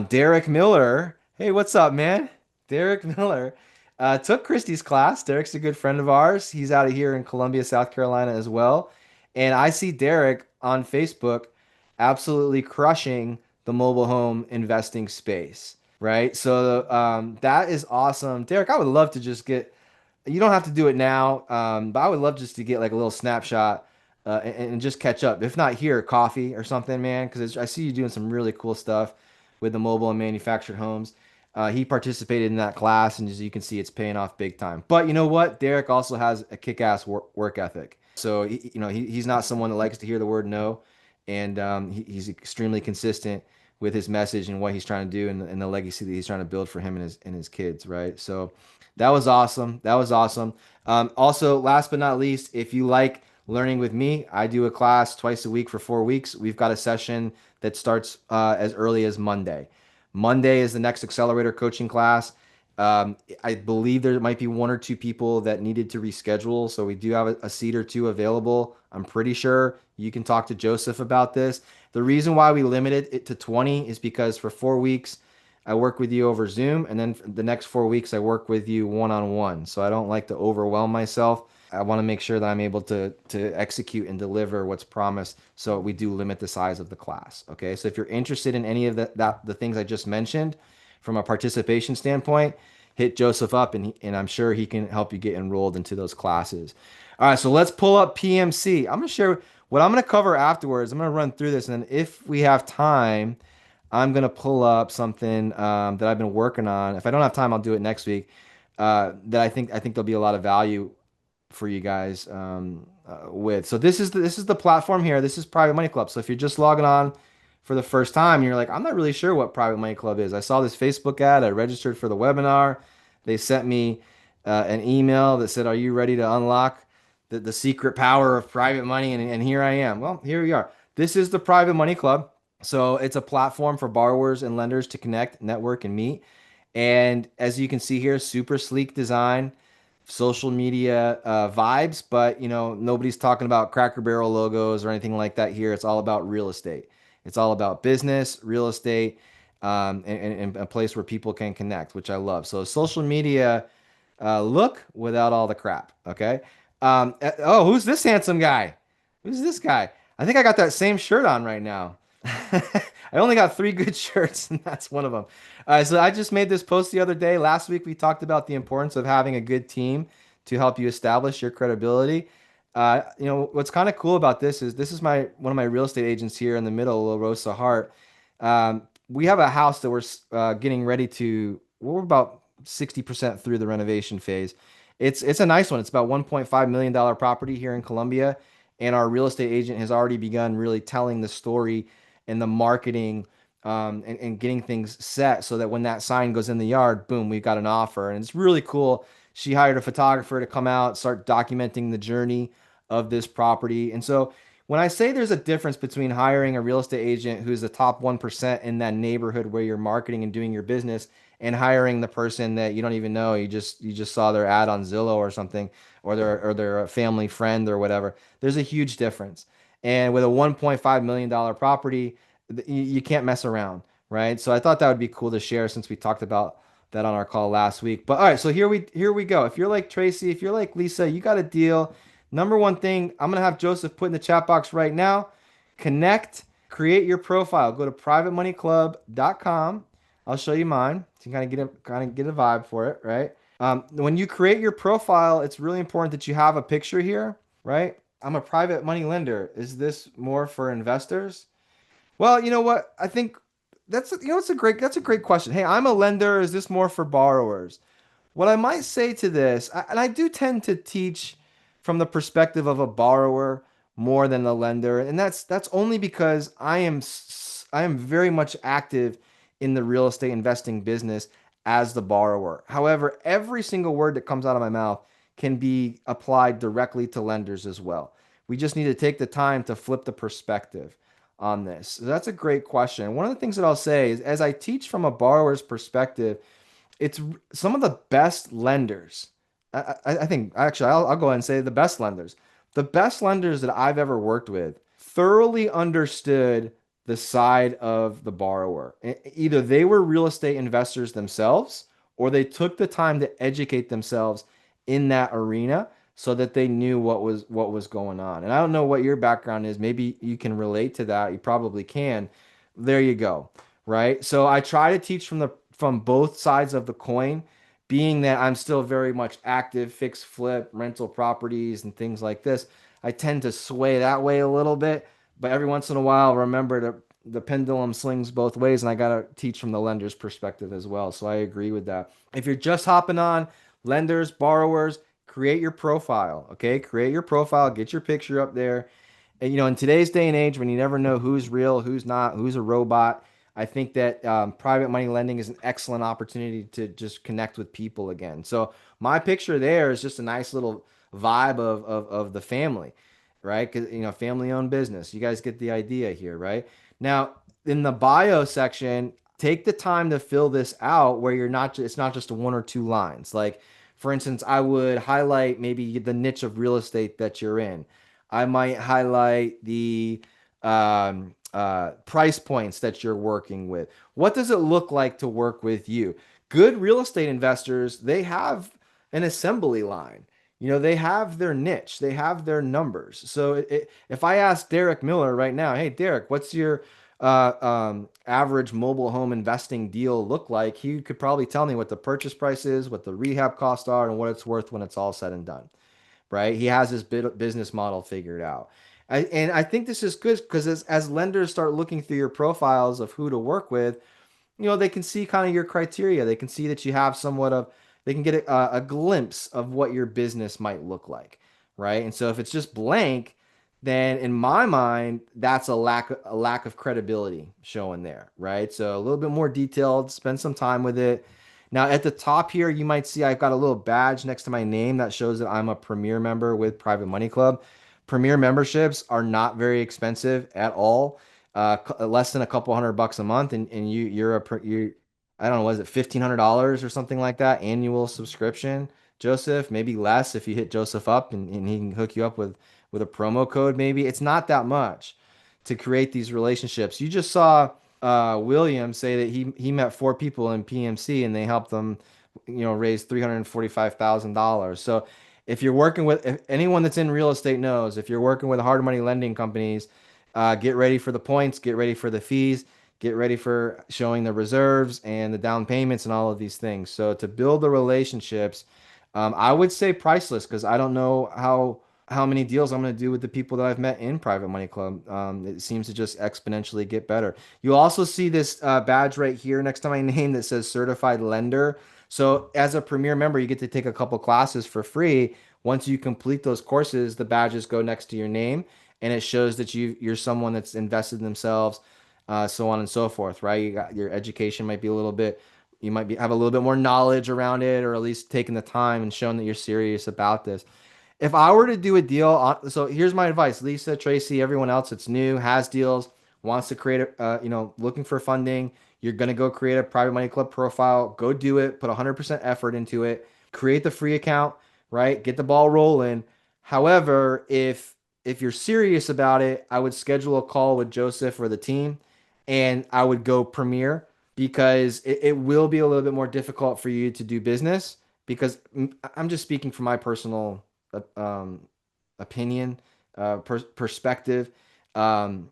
Speaker 1: Derek Miller, hey, what's up, man? Derek Miller took Christy's class. Derek's a good friend of ours. He's out of here in Columbia, South Carolina as well. And I see Derek on Facebook absolutely crushing the mobile home investing space, right? So that is awesome. Derek, I would love to just get, you don't have to do it now, but I would love just to get like a little snapshot and just catch up. If not here, coffee or something, man, because I see you doing some really cool stuff with the mobile and manufactured homes. He participated in that class, and as you can see, it's paying off big time. But you know what? Derek also has a kick-ass work ethic. So he's not someone that likes to hear the word no, and he's extremely consistent with his message and what he's trying to do and the legacy that he's trying to build for him and his kids, right? So that was awesome. That was awesome. Also, last but not least, if you like learning with me, I do a class twice a week for 4 weeks. We've got a session that starts as early as Monday. Monday is the next accelerator coaching class. I believe there might be one or two people that needed to reschedule, so we do have a seat or two available. I'm pretty sure you can talk to Joseph about this. The reason why we limited it to 20 is because for 4 weeks, I work with you over Zoom, and then the next 4 weeks, I work with you one-on-one. So I don't like to overwhelm myself. I want to make sure that I'm able to execute and deliver what's promised. So we do limit the size of the class. Okay. So if you're interested in any of the things I just mentioned from a participation standpoint, hit Joseph up and I'm sure he can help you get enrolled into those classes. All right. So let's pull up PMC. I'm going to share what I'm going to cover afterwards. I'm going to run through this. And then if we have time, I'm going to pull up something that I've been working on. If I don't have time, I'll do it next week. That I think there'll be a lot of value for you guys with. So this is the platform here. This is Private Money Club. So if you're just logging on for the first time, you're like, I'm not really sure what Private Money Club is. I saw this Facebook ad. I registered for the webinar. They sent me an email that said, "Are you ready to unlock the secret power of private money?" And here I am. Well, here we are. This is the Private Money Club. So it's a platform for borrowers and lenders to connect, network, and meet. And as you can see here, super sleek design, social media vibes, but nobody's talking about Cracker Barrel logos or anything like that here. It's all about real estate. It's all about business, real estate, and a place where people can connect, which I love. So social media look without all the crap. Okay. Oh, who's this handsome guy? Who's this guy? I think I got that same shirt on right now. I only got three good shirts, and that's one of them. So I just made this post the other day. Last week, we talked about the importance of having a good team to help you establish your credibility. What's kind of cool about this is my one of my real estate agents here in the middle, La Rosa Hart. We have a house that we're getting ready to. We're about 60% through the renovation phase. It's a nice one. It's about $1.5 million property here in Columbia, and our real estate agent has already begun really telling the story and the marketing, and getting things set so that when that sign goes in the yard, boom, we've got an offer, and it's really cool. She hired a photographer to come out, start documenting the journey of this property, and so when I say there's a difference between hiring a real estate agent who's the top 1% in that neighborhood where you're marketing and doing your business and hiring the person that you don't even know, you just saw their ad on Zillow or something, or they're a family friend or whatever. There's a huge difference. And with a $1.5 million property, you can't mess around, right? So I thought that would be cool to share since we talked about that on our call last week. But all right, so here we go. If you're like Tracy, if you're like Lisa, you got a deal. Number one thing, I'm gonna have Joseph put in the chat box right now. Connect, create your profile. Go to privatemoneyclub.com. I'll show you mine. So you kind of get a vibe for it, right? When you create your profile, it's really important that you have a picture here, right? I'm a private money lender. Is this more for investors? Well, you know what? I think that's a great question. Hey, I'm a lender. Is this more for borrowers? What I might say to this, and I do tend to teach from the perspective of a borrower more than the lender, and that's only because I am very much active in the real estate investing business as the borrower. However, every single word that comes out of my mouth can be applied directly to lenders as well. We just need to take the time to flip the perspective on this. So that's a great question. One of the things that I'll say is as I teach from a borrower's perspective, it's some of the best lenders. I think actually I'll go ahead and say the best lenders. The best lenders that I've ever worked with thoroughly understood the side of the borrower. Either they were real estate investors themselves or they took the time to educate themselves in that arena so that they knew what was going on. And I don't know what your background is. Maybe you can relate to that. You probably can. There you go. Right? So I try to teach from both sides of the coin, being that I'm still very much active, fix, flip, rental properties and things like this. I tend to sway that way a little bit, but every once in a while, remember to the pendulum swings both ways, and I gotta teach from the lender's perspective as well. So I agree with that. If you're just hopping on, lenders, borrowers, create your profile. Okay, create your profile, get your picture up there. And, in today's day and age, when you never know who's real, who's not, who's a robot, I think that private money lending is an excellent opportunity to just connect with people again. So my picture there is just a nice little vibe of the family, right? Because family owned business. You guys get the idea here, right? Now, in the bio section, take the time to fill this out where it's not just one or two lines. Like, for instance, I would highlight maybe the niche of real estate that you're in. I might highlight the price points that you're working with. What does it look like to work with you? Good real estate investors, they have an assembly line. They have their niche, they have their numbers. So if I ask Derek Miller right now, hey, Derek, what's your average mobile home investing deal look like? He could probably tell me what the purchase price is, what the rehab costs are, and what it's worth when it's all said and done, right? He has his business model figured out. And I think this is good because as lenders start looking through your profiles of who to work with, they can see kind of your criteria. They can see that you have they can get a glimpse of what your business might look like, right? And so if it's just blank, then in my mind, that's a lack of credibility showing there, right? So a little bit more detailed, spend some time with it. Now at the top here, you might see I've got a little badge next to my name that shows that I'm a premier member with Private Money Club. Premier memberships are not very expensive at all, less than a couple $100 a month, and you I don't know, was it $1,500 or something like that annual subscription, Joseph? Maybe less if you hit Joseph up and he can hook you up with a promo code. Maybe it's not that much to create these relationships. You just saw William say that he met four people in PMC and they helped them, raise $345,000. So if anyone that's in real estate knows, if you're working with hard money lending companies, get ready for the points, get ready for the fees, get ready for showing the reserves and the down payments and all of these things. So to build the relationships, I would say priceless because I don't know how many deals I'm going to do with the people that I've met in Private Money Club. It seems to just exponentially get better. You'll also see this badge right here next to my name that says certified lender. So as a premier member, you get to take a couple classes for free. Once you complete those courses, the badges go next to your name, and it shows that you're someone that's invested in themselves, so on and so forth, right? You got your education might be a little bit, you might be have a little bit more knowledge around it, or at least taking the time and showing that you're serious about this. If I were to do a deal, so here's my advice: Lisa, Tracy, everyone else that's new, has deals, wants to create a, looking for funding. You're gonna go create a private money club profile. Go do it. Put 100% effort into it. Create the free account, right? Get the ball rolling. However, if you're serious about it, I would schedule a call with Joseph or the team, and I would go Premier because it will be a little bit more difficult for you to do business because I'm just speaking from my personal um, opinion, perspective. Um,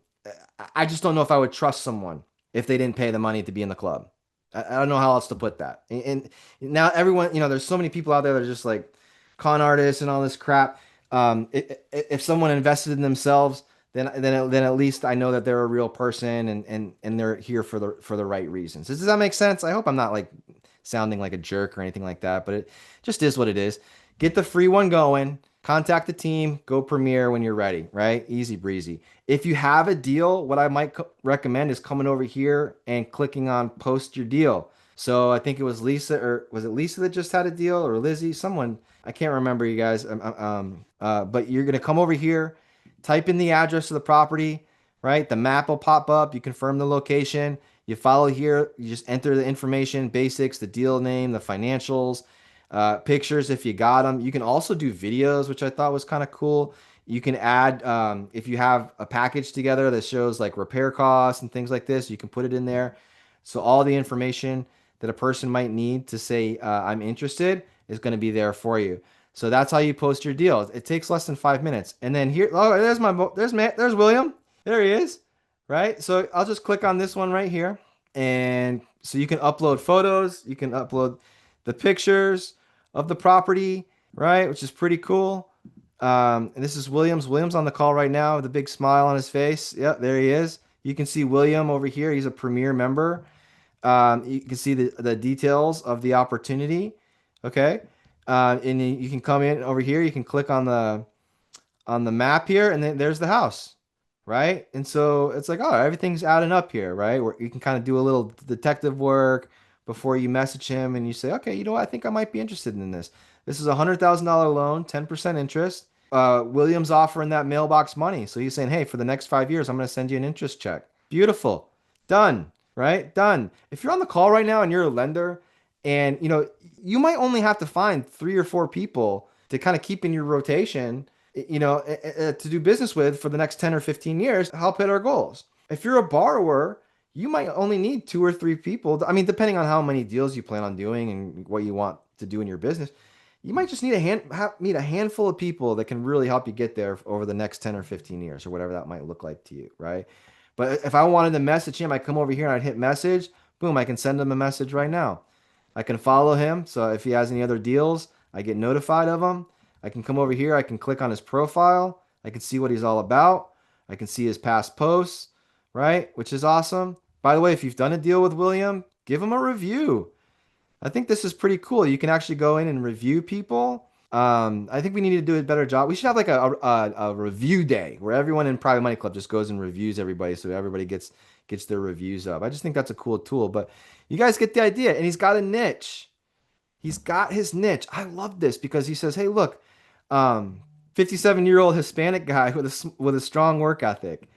Speaker 1: I just don't know if I would trust someone if they didn't pay the money to be in the club. I don't know how else to put that. And now everyone, there's so many people out there that are just like con artists and all this crap. If someone invested in themselves, then at least I know that they're a real person and they're here for the right reasons. Does that make sense? I hope I'm not like sounding like a jerk or anything like that, but it just is what it is. Get the free one going. Contact the team. Go Premiere when you're ready. Right? Easy breezy. If you have a deal, what I might recommend is coming over here and clicking on post your deal. So I think it was Lisa, or was it Lisa that just had a deal, or Lizzie? Someone, I can't remember, you guys. But you're gonna come over here, type in the address of the property, right? The map will pop up. You confirm the location. You follow here. You just enter the information, basics, the deal name, the financials, pictures if you got them. You can also do videos, which I thought was kind of cool. You can add, if you have a package together that shows like repair costs and things like this, you can put it in there. So all the information that a person might need to say, I'm interested, is going to be there for you. So that's how you post your deal. It takes less than 5 minutes. And then here, oh, there's William. There he is. Right. So I'll just click on this one right here. And so you can upload photos. You can upload the pictures of the property, right? Which is pretty cool. And this is Williams. Williams on the call right now with a big smile on his face. Yep, there he is. You can see William over here. He's a premier member. You can see the details of the opportunity. Okay. And you can come in over here. You can click on the map here, and then there's the house, right? And so it's like, oh, everything's adding up here, right? Where you can kind of do a little detective work before you message him, and you say, okay, you know what? I think I might be interested in this. This is a $100,000 loan, 10% interest. William's offering that mailbox money, so he's saying, hey, for the next 5 years, I'm going to send you an interest check. Beautiful, done, right? Done. If you're on the call right now and you're a lender, and you might only have to find 3 or 4 people to kind of keep in your rotation, to do business with for the next 10 or 15 years to help hit our goals. If you're a borrower, you might only need 2 or 3 people. I mean, depending on how many deals you plan on doing and what you want to do in your business, you might just need meet a handful of people that can really help you get there over the next 10 or 15 years or whatever that might look like to you, right? But if I wanted to message him, I come over here and I'd hit message, boom, I can send him a message right now. I can follow him. So if he has any other deals, I get notified of them. I can come over here. I can click on his profile. I can see what he's all about. I can see his past posts, right? Which is awesome. By the way, if you've done a deal with William, give him a review. I think this is pretty cool. You can actually go in and review people. I think we need to do a better job. We should have like a review day where everyone in Private Money Club just goes and reviews everybody, so everybody gets their reviews up. I just think that's a cool tool. But you guys get the idea. And he's got a niche. He's got his niche. I love this because he says, "Hey, look, 57-year-old Hispanic guy with a strong work ethic."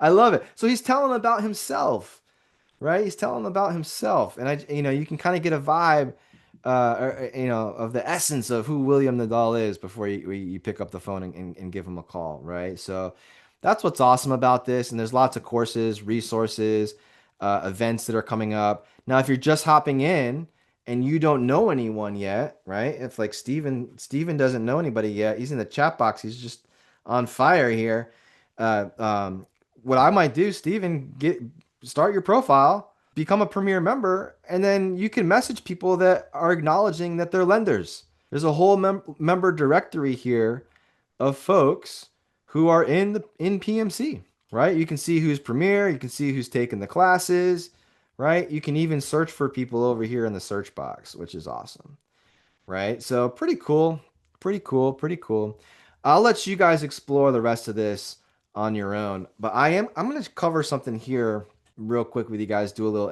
Speaker 1: I love it. So he's telling about himself, right? He's telling about himself, and you can kind of get a vibe, of the essence of who William Nadal is before you pick up the phone and give him a call, right? So that's what's awesome about this. And there's lots of courses, resources, events that are coming up. Now, if you're just hopping in and you don't know anyone yet, right? If like Steven doesn't know anybody yet, he's in the chat box. He's just on fire here. Uh, um, what I might do, Steven, start your profile, become a premier member, and then you can message people that are acknowledging that they're lenders. There's a whole member directory here of folks who are in PMC, right? You can see who's premier, you can see who's taken the classes, right? You can even search for people over here in the search box, which is awesome, right? So pretty cool, pretty cool, pretty cool. I'll let you guys explore the rest of this on your own, but I'm going to cover something here real quick with you guys, do a little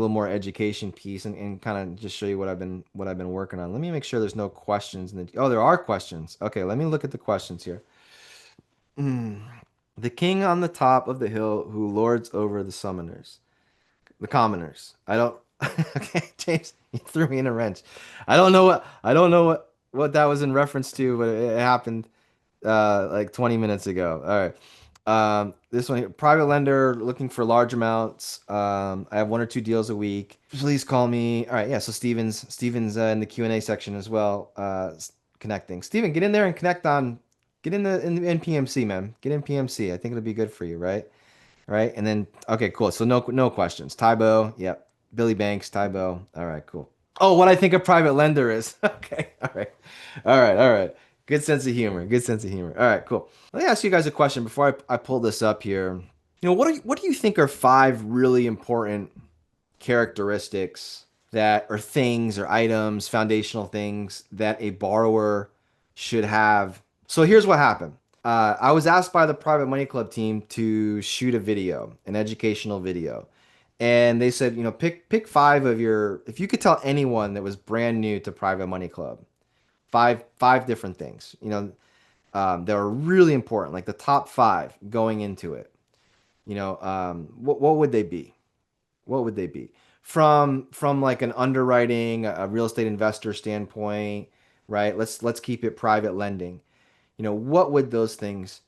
Speaker 1: more education piece and kind of just show you what I've been working on. Let me make sure there's no questions oh, there are questions. Okay, let me look at the questions here. Mm. The king on the top of the hill who lords over the summoners, the commoners. I don't. Okay, James, you threw me in a wrench. I don't know what that was in reference to, but it happened like 20 minutes ago. All right. This one here, private lender looking for large amounts. I have one or two deals a week. Please call me. All right, yeah. So Steven's in the Q&A section as well, connecting. Steven, get in there and get in PMC, man. Get in PMC. I think it'll be good for you, right? Right. And then okay, cool. So no questions. Tybo, yep. Billy Banks, Tybo. All right, cool. Oh, what I think a private lender is. Okay. All right. All right. All right. Good sense of humor. Good sense of humor. All right, cool. Let me ask you guys a question before I pull this up here. What do you think are five really important characteristics that or things or items, foundational things that a borrower should have? So here's what happened. I was asked by the Private Money Club team to shoot a video, an educational video. And they said, pick five of your, if you could tell anyone that was brand new to Private Money Club, five different things, that are really important, like the top five going into it. What would they be? What would they be? From like an underwriting, a real estate investor standpoint, right? Let's keep it private lending. What would those things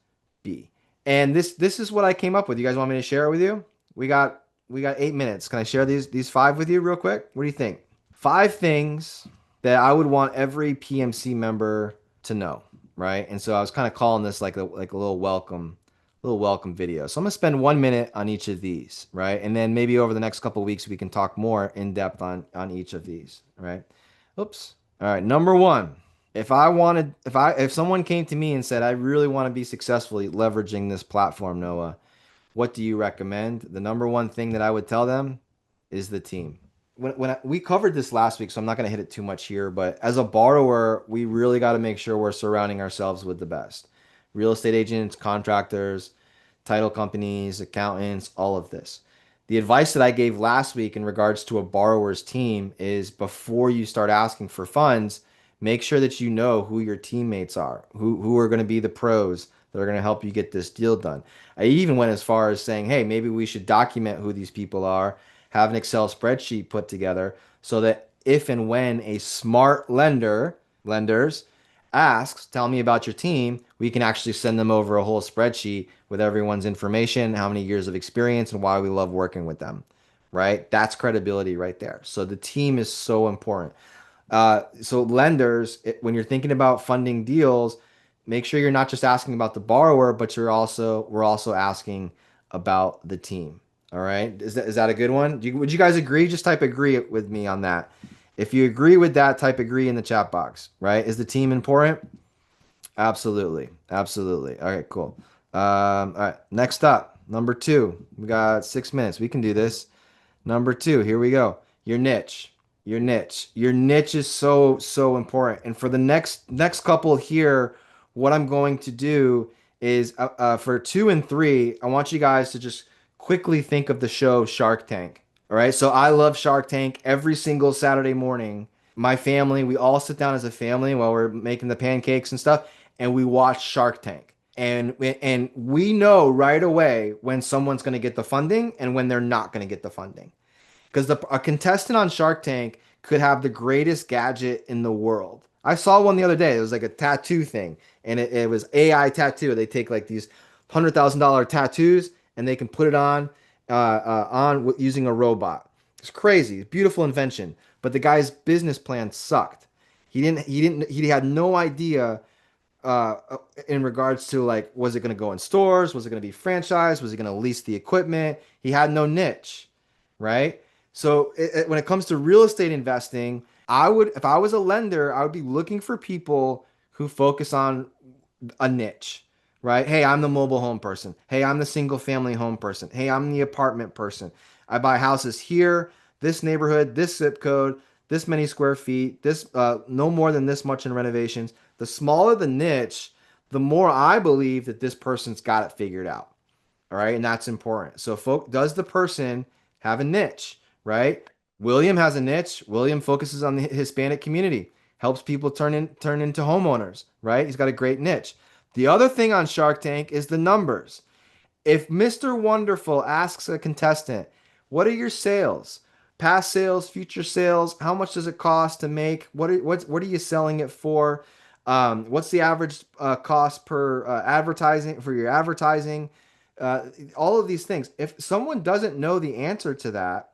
Speaker 1: be? And this is what I came up with. You guys want me to share it with you? We got 8 minutes. Can I share these five with you real quick? What do you think? Five things that I would want every PMC member to know, right? And so I was kind of calling this like a little welcome video. So I'm gonna spend 1 minute on each of these, right? And then maybe over the next couple of weeks we can talk more in depth on each of these, right? Oops. All right, number one. If someone came to me and said, I really want to be successfully leveraging this platform, Noah, what do you recommend? The number one thing that I would tell them is the team. We covered this last week, so I'm not going to hit it too much here, but as a borrower, we really got to make sure we're surrounding ourselves with the best. Real estate agents, contractors, title companies, accountants, all of this. The advice that I gave last week in regards to a borrower's team is before you start asking for funds, make sure that you know who your teammates are, who are going to be the pros that are going to help you get this deal done. I even went as far as saying, hey, maybe we should document who these people are, have an Excel spreadsheet put together so that if and when a smart lenders asks, tell me about your team, we can actually send them over a whole spreadsheet with everyone's information, how many years of experience, and why we love working with them, right? That's credibility right there. So the team is so important. So lenders, when you're thinking about funding deals, make sure you're not just asking about the borrower, but we're also asking about the team. All right. Is that a good one? Would you guys agree? Just type agree with me on that. If you agree with that, type agree in the chat box, right? Is the team important? Absolutely. Absolutely. All right, cool. All right. Next up, number two. We got 6 minutes. We can do this. Number two, here we go. Your niche. Your niche. Your niche is so important. And for the next couple here, what I'm going to do is for 2 and 3, I want you guys to just quickly think of the show Shark Tank. All right. So I love Shark Tank every single Saturday morning. My family, we all sit down as a family while we're making the pancakes and stuff, and we watch Shark Tank. And we know right away when someone's going to get the funding and when they're not going to get the funding. Because a contestant on Shark Tank could have the greatest gadget in the world. I saw one the other day. It was like a tattoo thing, and it was AI tattoo. They take like these $100,000 tattoos and they can put it on using a robot. It's crazy, beautiful invention. But the guy's business plan sucked. He had no idea uh, in regards to like, was it going to go in stores? Was it going to be franchised? Was he going to lease the equipment? He had no niche, right? So when it comes to real estate investing, if I was a lender, I would be looking for people who focus on a niche, right? Hey, I'm the mobile home person. Hey, I'm the single family home person. Hey, I'm the apartment person. I buy houses here, this neighborhood, this zip code, this many square feet, this no more than this much in renovations. The smaller the niche, the more I believe that this person's got it figured out. All right, and that's important. So, does the person have a niche, right? William has a niche. William focuses on the Hispanic community, helps people turn into homeowners, right? He's got a great niche. The other thing on Shark Tank is the numbers. If Mr. Wonderful asks a contestant, "What are your sales? Past sales, future sales? How much does it cost to make? What are you selling it for? What's the average cost per advertising for your advertising?" Uh, all of these things. If someone doesn't know the answer to that,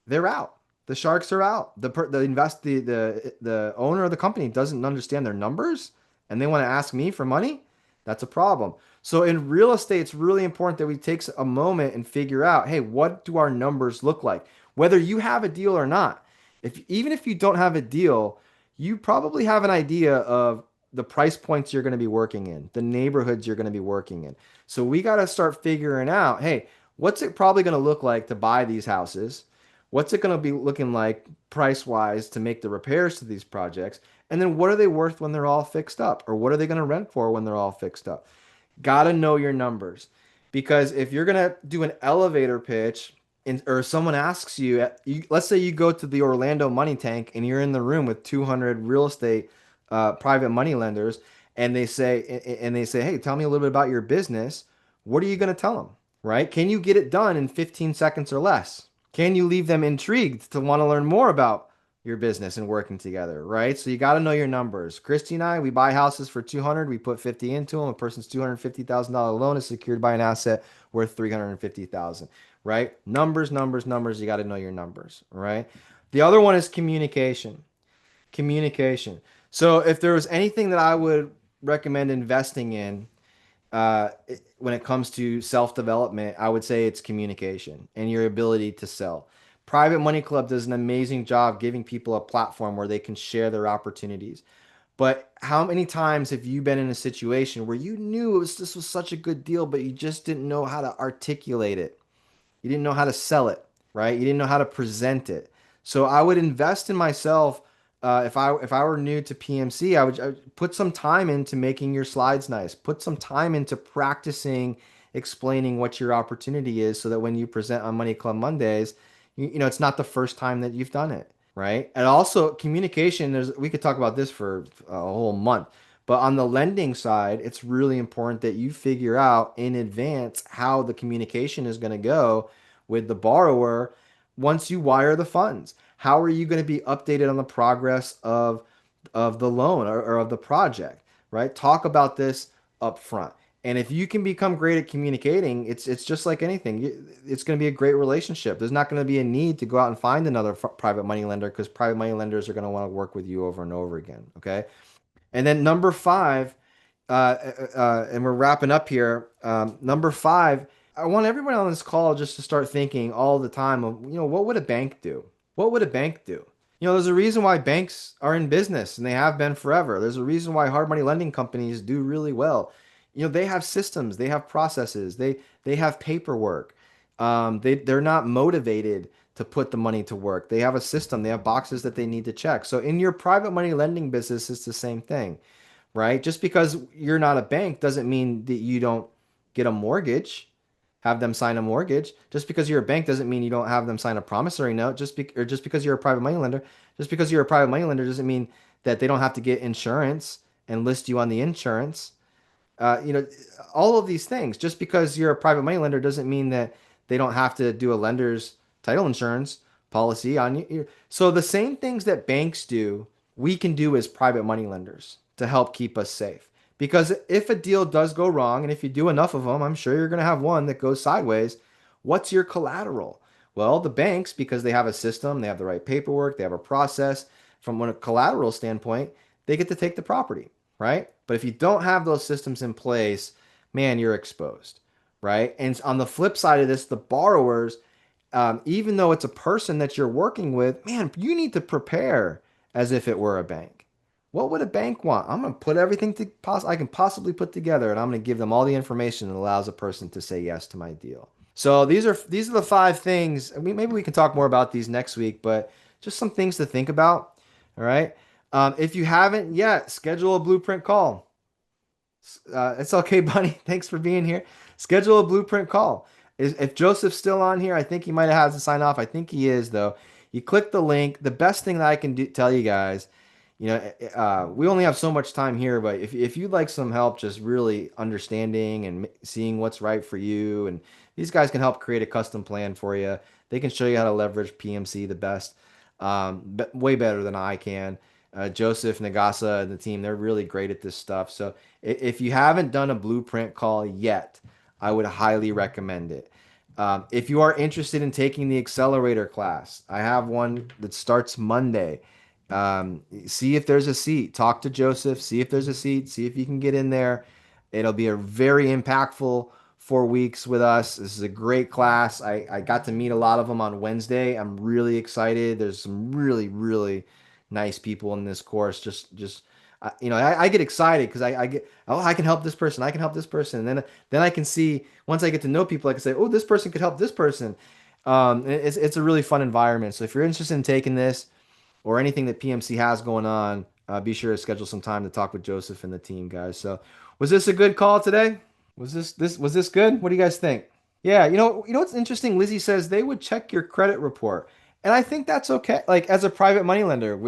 Speaker 1: they're out. The sharks are out. The owner of the company doesn't understand their numbers and they want to ask me for money. That's a problem. So in real estate, it's really important that we take a moment and figure out, hey, what do our numbers look like? Whether you have a deal or not. If even if you don't have a deal, you probably have an idea of the price points you're going to be working in, the neighborhoods you're going to be working in. So we got to start figuring out, hey, what's it probably going to look like to buy these houses? What's it going to be looking like price wise to make the repairs to these projects? And then what are they worth when they're all fixed up? Or what are they going to rent for when they're all fixed up? Got to know your numbers. Because if you're going to do an elevator pitch or someone asks let's say you go to the Orlando Money Tank and you're in the room with 200 real estate private money lenders and they say, hey, tell me a little bit about your business. What are you going to tell them? Right? Can you get it done in 15 seconds or less? Can you leave them intrigued to want to learn more about your business and working together, right? So you got to know your numbers. Christy and I, we buy houses for 200, we put 50 into them. A person's $250,000 loan is secured by an asset worth 350,000, right? Numbers, numbers, numbers. You got to know your numbers, right? The other one is communication. Communication. So if there was anything that I would recommend investing in when it comes to self development, I would say it's communication and your ability to sell. Private Money Club does an amazing job giving people a platform where they can share their opportunities. But how many times have you been in a situation where you knew this was such a good deal, but you just didn't know how to articulate it? You didn't know how to sell it, right? You didn't know how to present it. So I would invest in myself. If I were new to PMC, I would put some time into making your slides nice. Put some time into practicing explaining what your opportunity is, so that when you present on Money Club Mondays, you know it's not the first time that you've done it, right? And also communication. We could talk about this for a whole month. But on the lending side, it's really important that you figure out in advance how the communication is going to go with the borrower once you wire the funds. How are you going to be updated on the progress of the loan or of the project, right? Talk about this up front. And if you can become great at communicating, it's just like anything. It's going to be a great relationship. There's not going to be a need to go out and find another private money lender, because private money lenders are going to want to work with you over and over again. Okay. And then number five, and we're wrapping up here. Number five, I want everyone on this call just to start thinking all the time of, what would a bank do? What would a bank do? There's a reason why banks are in business and they have been forever. There's a reason why hard money lending companies do really well. They have systems, they have processes, they have paperwork. They're not motivated to put the money to work. They have a system, they have boxes that they need to check. So in your private money lending business, it's the same thing, right? Just because you're not a bank doesn't mean that you don't get a mortgage, have them sign a mortgage. Just because you're a bank doesn't mean you don't have them sign a promissory note. Just because you're a private money lender, just because you're a private money lender doesn't mean that they don't have to get insurance and list you on the insurance. uh, you know, all of these things. Just because you're a private money lender doesn't mean that they don't have to do a lender's title insurance policy on you. So the same things that banks do, we can do as private money lenders to help keep us safe. Because if a deal does go wrong, and if you do enough of them, I'm sure you're going to have one that goes sideways. What's your collateral? Well, the banks, because they have a system, they have the right paperwork, they have a process. From a collateral standpoint, they get to take the property, right? But if you don't have those systems in place, man, you're exposed, right? And on the flip side of this, the borrowers, even though it's a person that you're working with, man, you need to prepare as if it were a bank. What would a bank want? I'm going to put everything I can possibly put together, and I'm going to give them all the information that allows a person to say yes to my deal. So these are the five things. Maybe we can talk more about these next week, but just some things to think about. All right. If you haven't yet, schedule a blueprint call. It's okay, Bunny. Thanks for being here. Schedule a blueprint call. If Joseph's still on here, I think he might have had to sign off. I think he is, though. You click the link. The best thing that I can tell you guys, we only have so much time here, but if you'd like some help just really understanding and seeing what's right for you, and these guys can help create a custom plan for you. They can show you how to leverage PMC the best, but way better than I can. Joseph, Nagasa, and the team, they're really great at this stuff. So if you haven't done a blueprint call yet, I would highly recommend it. If you are interested in taking the accelerator class, I have one that starts Monday. See if there's a seat. Talk to Joseph. See if there's a seat. See if you can get in there. It'll be a very impactful 4 weeks with us. This is a great class. I got to meet a lot of them on Wednesday. I'm really excited. There's some really, really nice people in this course. I get excited because I get, oh, I can help this person. I can help this person. And then I can see, once I get to know people, I can say, oh, this person could help this person. It's a really fun environment. So if you're interested in taking this, or anything that PMC has going on, be sure to schedule some time to talk with Joseph and the team, guys. So, was this a good call today? Was this good? What do you guys think? Yeah, you know what's interesting? Lizzie says they would check your credit report, and I think that's okay. Like as a private money lender,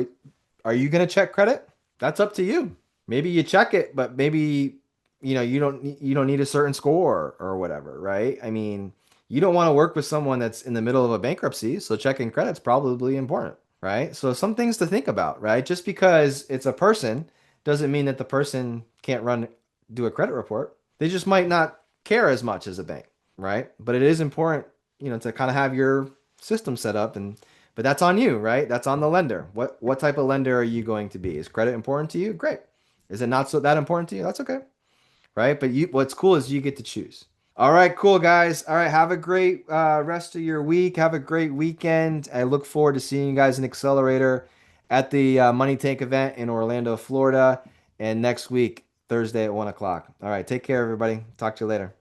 Speaker 1: are you gonna check credit? That's up to you. Maybe you check it, but maybe you don't need a certain score or whatever, right? I mean, you don't want to work with someone that's in the middle of a bankruptcy, so checking credit's probably important, right? So some things to think about, right? Just because it's a person doesn't mean that the person can't do a credit report. They just might not care as much as a bank, right? But it is important, to kind of have your system set up, but that's on you, right? That's on the lender. What type of lender are you going to be? Is credit important to you? Great. Is it not so that important to you? That's okay, right? But what's cool is you get to choose. All right, cool guys. All right, have a great rest of your week. Have a great weekend. I look forward to seeing you guys in Accelerator at the Money Tank event in Orlando, Florida, and next week, Thursday at 1 o'clock. All right, take care, everybody. Talk to you later.